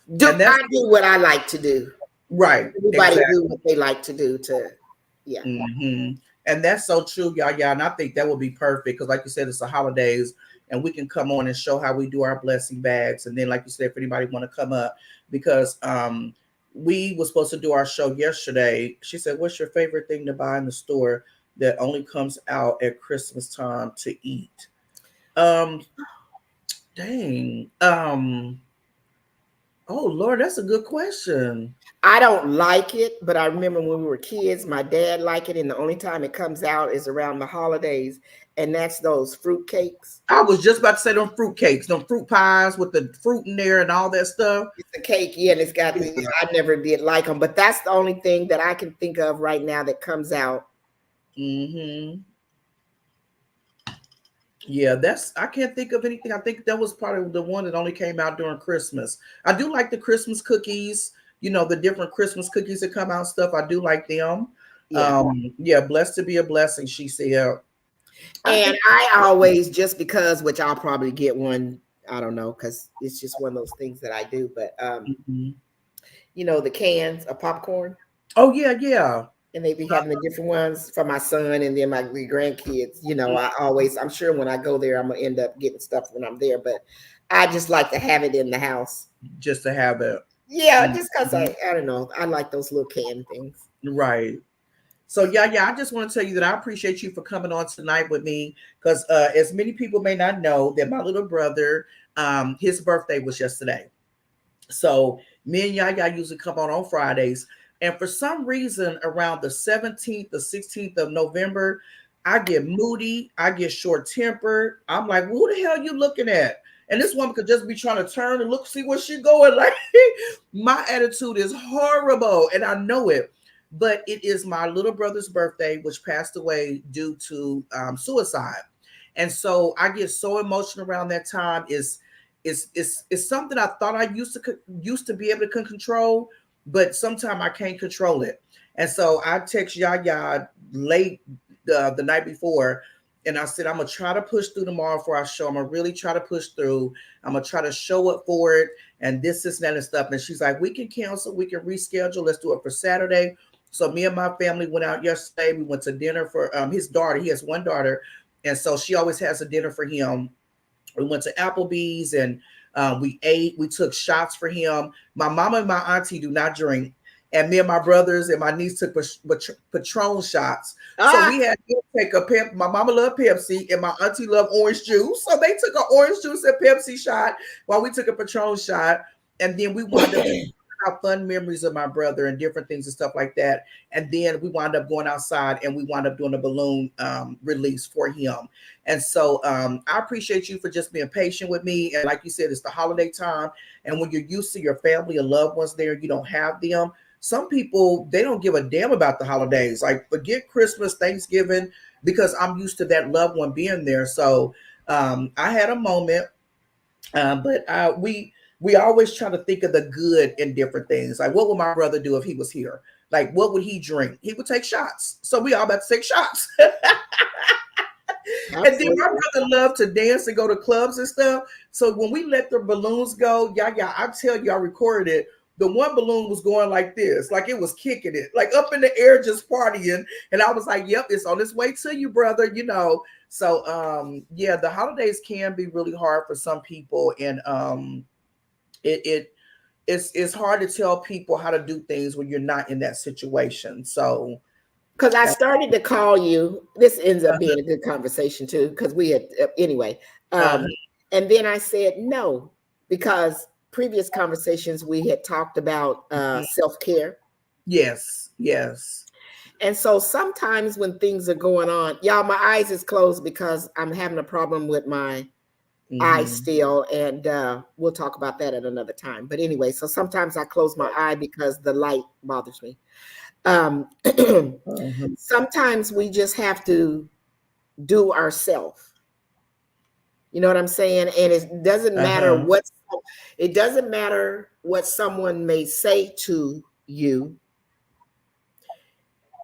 I do what I like to do. Right. Everybody do what they like to do And that's so true, y'all. And I think that would be perfect, because like you said, it's the holidays, and we can come on and show how we do our blessing bags. And then, like you said, if anybody want to come up, because we were supposed to do our show yesterday. She said, what's your favorite thing to buy in the store that only comes out at Christmas time to eat? Oh Lord, that's a good question. I don't like it, but I remember when we were kids, my dad liked it, and the only time it comes out is around the holidays, and that's those fruit cakes. I was just about to say them fruit cakes, them fruit pies with the fruit in there and all that stuff. It's a cake, yeah, and it's got the, I never did like them, but that's the only thing that I can think of right now that comes out. Yeah, I can't think of anything. I think that was probably the one that only came out during Christmas. I do like the Christmas cookies, the different Christmas cookies that come out and stuff. I do like them. Yeah. Yeah, blessed to be a blessing, she said. And I always, just because, which I'll probably get one, I don't know, because it's just one of those things that I do, but Mhm. the cans of popcorn, Oh yeah, yeah. and they be having the different ones for my son and then my grandkids. I'm sure when I go there, I'm gonna end up getting stuff when I'm there, but I just like to have it in the house. Just to have it. Yeah, just because Mhm. I don't know, I like those little can things. Right. So yeah, I just want to tell you that I appreciate you for coming on tonight with me, because as many people may not know, that my little brother, his birthday was yesterday. So me and Yaya usually come on Fridays, and for some reason around the 17th or 16th of November, I get moody, I get short tempered. I'm like, who the hell you looking at? And this woman could just be trying to turn and look, see where she going. Like, my attitude is horrible, and I know it. But it is my little brother's birthday, which passed away due to suicide, and so I get so emotional around that time. It's something I thought I used to be able to control, but sometimes I can't control it. And so I text Yaya late the night before, and I said, I'm gonna try to push through tomorrow for our show. I'm gonna really try to push through. I'm gonna try to show up for it, and this, that, and stuff. And she's like, we can cancel, we can reschedule. Let's do it for Saturday. So me and my family went out yesterday. We went to dinner for his daughter. He has one daughter, and so she always has a dinner for him. We went to Applebee's, and we ate. We took shots for him. My mama and my auntie do not drink, and me and my brothers and my niece took Patron shots. So we had to take a Pep. My mama loved Pepsi, and my auntie loved orange juice. So they took an orange juice and Pepsi shot while we took a Patron shot, and then we wound up out fun memories of my brother and different things and stuff like that. And then we wound up going outside, and we wound up doing a balloon release for him. And so I appreciate you for just being patient with me. And like you said, it's the holiday time. And when you're used to your family and loved ones there, you don't have them. Some people, they don't give a damn about the holidays. Like, forget Christmas, Thanksgiving, because I'm used to that loved one being there. So I had a moment, but we always try to think of the good in different things. Like, what would my brother do if he was here? Like, what would he drink? He would take shots. So we all about to take shots. And then my brother loved to dance and go to clubs and stuff. So when we let the balloons go, I tell you, I recorded it. The one balloon was going like this, like it was kicking it, like up in the air, just partying. And I was like, yep, it's on its way to you, brother, So yeah, the holidays can be really hard for some people. And it's hard to tell people how to do things when you're not in that situation. So because I started to call you. This ends up being a good conversation too, because we had anyway. And then I said no, because previous conversations we had talked about self-care. Yes. And so sometimes when things are going on, y'all, my eyes is closed because I'm having a problem with my eye still, and we'll talk about that at another time. But anyway, so sometimes I close my eye because the light bothers me. Sometimes we just have to do ourselves. You know what I'm saying? And it doesn't matter what someone may say to you.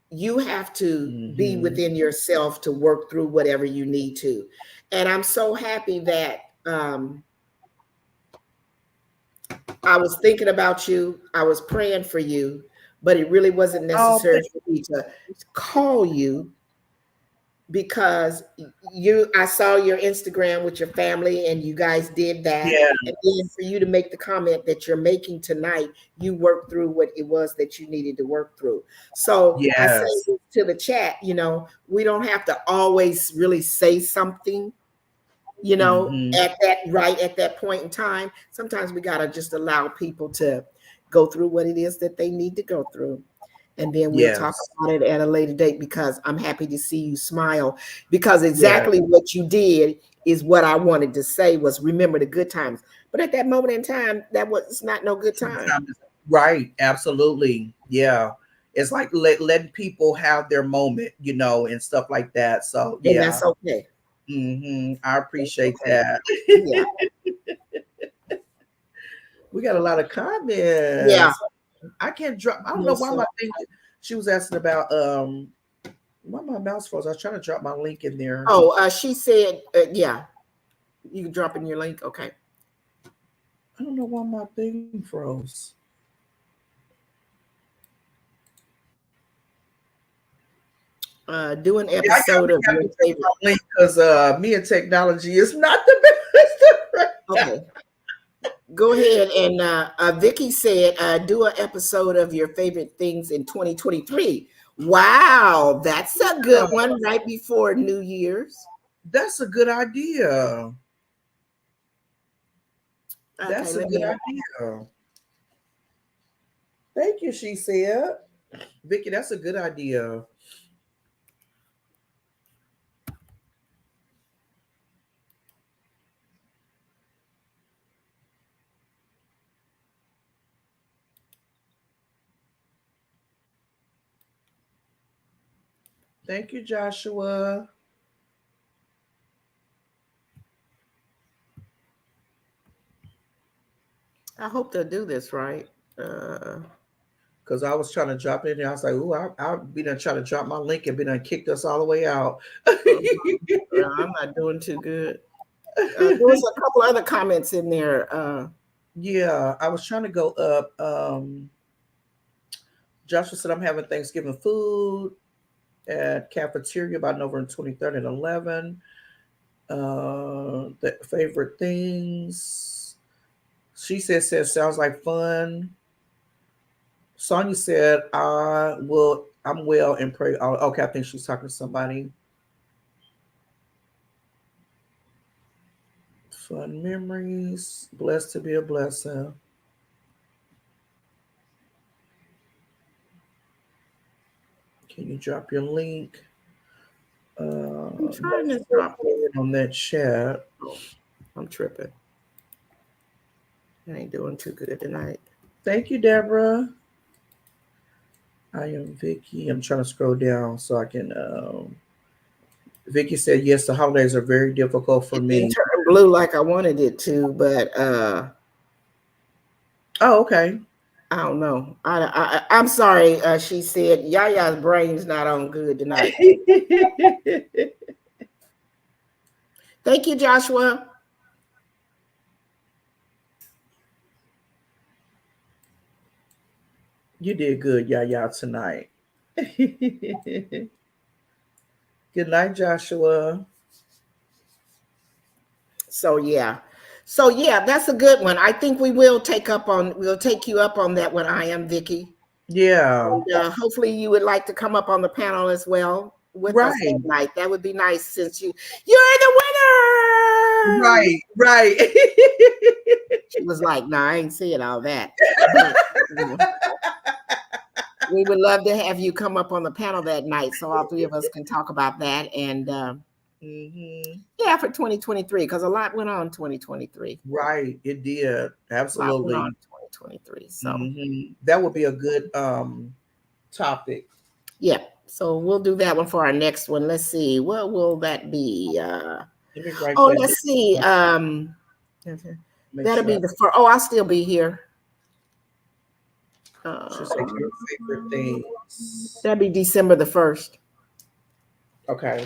You have to be within yourself to work through whatever you need to. And I'm so happy that I was thinking about you. I was praying for you, but it really wasn't necessary for me to call you, because I saw your Instagram with your family and you guys did that. Yeah. And then for you to make the comment that you're making tonight, you worked through what it was that you needed to work through. So I say to the chat, we don't have to always really say something, at that point in time. Sometimes we got to just allow people to go through what it is that they need to go through. And then we'll talk about it at a later date, because I'm happy to see you smile, because exactly what you did is what I wanted to say, was remember the good times. But at that moment in time, that was not no good time. Right. Absolutely. Yeah. It's like letting people have their moment, and stuff like that. So and that's okay. I appreciate that. Yeah. We got a lot of comments. Yeah. I can't drop. I don't know why my thing. She was asking about why my mouse froze. I was trying to drop my link in there. Oh, she said, yeah. You can drop in your link. Okay. I don't know why my thing froze. Do an episode of your favorite link because me and technology is not the best. Okay. Go ahead and Vicky said, do an episode of your favorite things in 2023. Wow, that's a good one right before New Year's. That's a good idea. That's a good idea. Thank you, she said. Vicky, that's a good idea. Thank you, Joshua. I hope they'll do this right. Because I was trying to drop it in there. I was like, ooh, I'll be done trying to drop my link and be done kicked us all the way out. I'm not doing too good. There was a couple other comments in there. Yeah, I was trying to go up. Joshua said, I'm having Thanksgiving food at cafeteria by November 23rd at 11. The favorite things. She says sounds like fun. Sonia said, I'm well and pray. Oh, okay, I think she's talking to somebody. Fun memories. Blessed to be a blessing. Can you drop your link? I'm trying to drop it on that chat. Oh, I'm tripping. I ain't doing too good tonight. Thank you, Deborah. I am Vicky. I'm trying to scroll down so I can. Vicky said, yes, the holidays are very difficult for me. It turned blue like I wanted it to, but oh, okay. I don't know. I'm sorry. She said Yaya's brain's not on good tonight. Thank you, Joshua. You did good, Yaya, tonight. Good night, Joshua. So yeah, that's a good one. I think we'll take you up on that one. I am Vicky. Yeah. And, hopefully you would like to come up on the panel as well with us tonight. That would be nice since you're the winner. Right. She was like, "No, I ain't saying all that." We would love to have you come up on the panel that night so all three of us can talk about that. And yeah, for 2023, because a lot went on 2023. Right, it did. Absolutely. A lot went on 2023. So that would be a good topic. Yeah. So we'll do that one for our next one. Let's see. What will that be? Let's see. That'll be the first. Oh, I'll still be here. Just like your favorite things. That'd be December the 1st. Okay.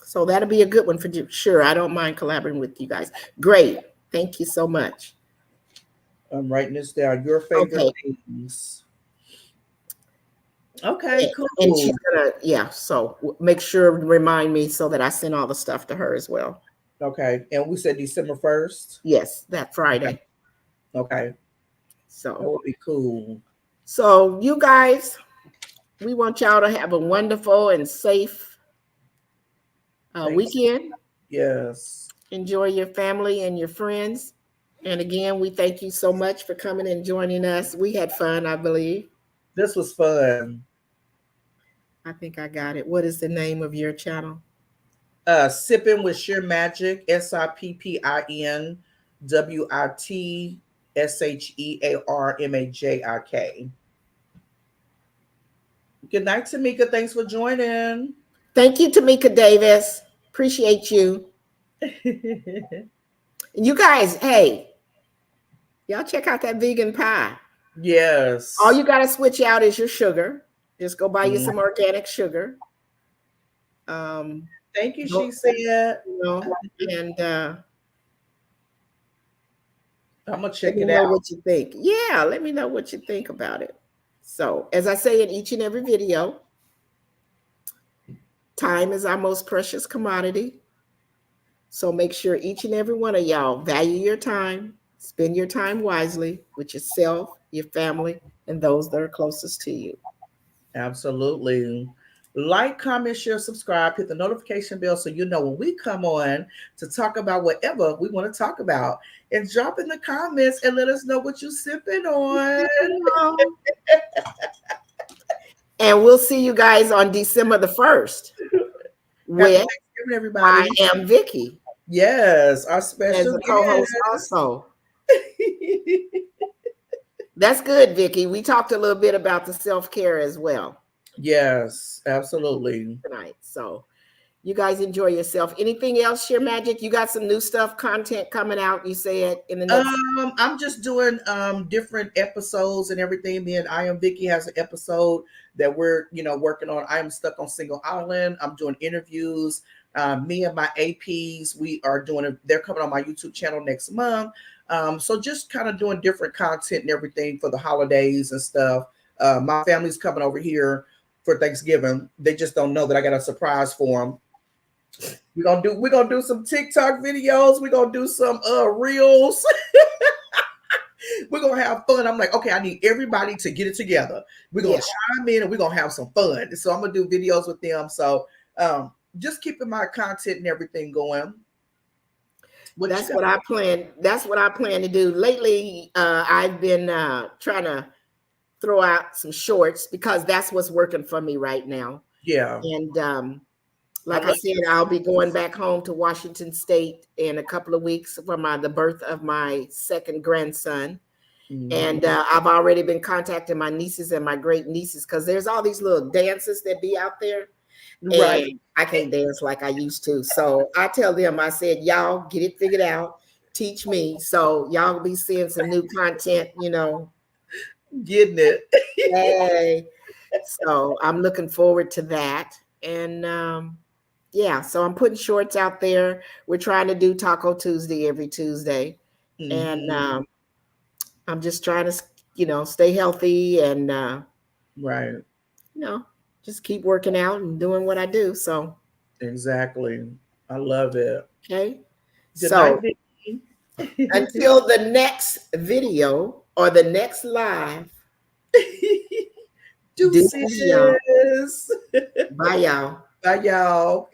So that'll be a good one for you. Sure. I don't mind collaborating with you guys. Great. Thank you so much. I'm writing this down. Your favorite things. Okay, cool. And she's gonna, so make sure remind me so that I send all the stuff to her as well. Okay. And we said December 1st? Yes, that Friday. Okay. So that would be cool. So you guys, we want y'all to have a wonderful and safe weekend. Yes. Enjoy your family and your friends. And again, we thank you so much for coming and joining us. We had fun, I believe. This was fun. I think I got it. What is the name of your channel? Sipping with Sheer Magic, SIPPINWITSHEARMAJIK. Good night, Tamika. Thanks for joining. Thank you, Tamika Davis. Appreciate you. You guys, hey, y'all check out that vegan pie. Yes. All you got to switch out is your sugar. Just go buy you some organic sugar. Thank you, she said. And I'm gonna check let me it know out. what you think. Yeah, let me know what you think about it. So, as I say in each and every video, time is our most precious commodity. So make sure each and every one of y'all value your time, spend your time wisely with yourself, your family, and those that are closest to you. Absolutely. Like, comment, share, subscribe, hit the notification bell so you know when we come on to talk about whatever we want to talk about. And drop in the comments and let us know what you're sipping on. And we'll see you guys on December the 1st with Happy Thanksgiving, everybody. I Am Vicky Yes, our as special a co-host guest. also. That's good, Vicky. We talked a little bit about the self-care as well Yes, absolutely. tonight. So you guys enjoy yourself. Anything else, Share Magic? You got some new stuff, content coming out, you said, in the next. I'm just doing different episodes and everything. Me and I Am Vicky has an episode that we're working on. I am stuck on Single Island. I'm doing interviews. Me and my APs, we are doing they're coming on my YouTube channel next month. So just kind of doing different content and everything for the holidays and stuff. My family's coming over here for Thanksgiving. They just don't know that I got a surprise for them. We're gonna do some TikTok videos. We're gonna do some reels. We're gonna have fun. I'm like, okay, I need everybody to get it together. We're gonna chime in and we're gonna have some fun. So I'm gonna do videos with them. So just keeping my content and everything going. That's what I plan. That's what I plan to do. Lately, I've been trying to throw out some shorts because that's what's working for me right now. Yeah. And like I said, I'll be going back home to Washington State in a couple of weeks for the birth of my second grandson. Mm-hmm. And I've already been contacting my nieces and my great nieces because there's all these little dances that be out there. Right. And I can't dance like I used to. So I tell them, I said, y'all get it figured out. Teach me. So y'all will be seeing some new content, Getting it. Hey. So I'm looking forward to that. And yeah, so I'm putting shorts out there. We're trying to do Taco Tuesday every Tuesday. Mm-hmm. And I'm just trying to, stay healthy and, right. Just keep working out and doing what I do. So. Exactly. I love it. Okay. Good so until the next video or the next live. Deuces. Bye, y'all. Bye, y'all.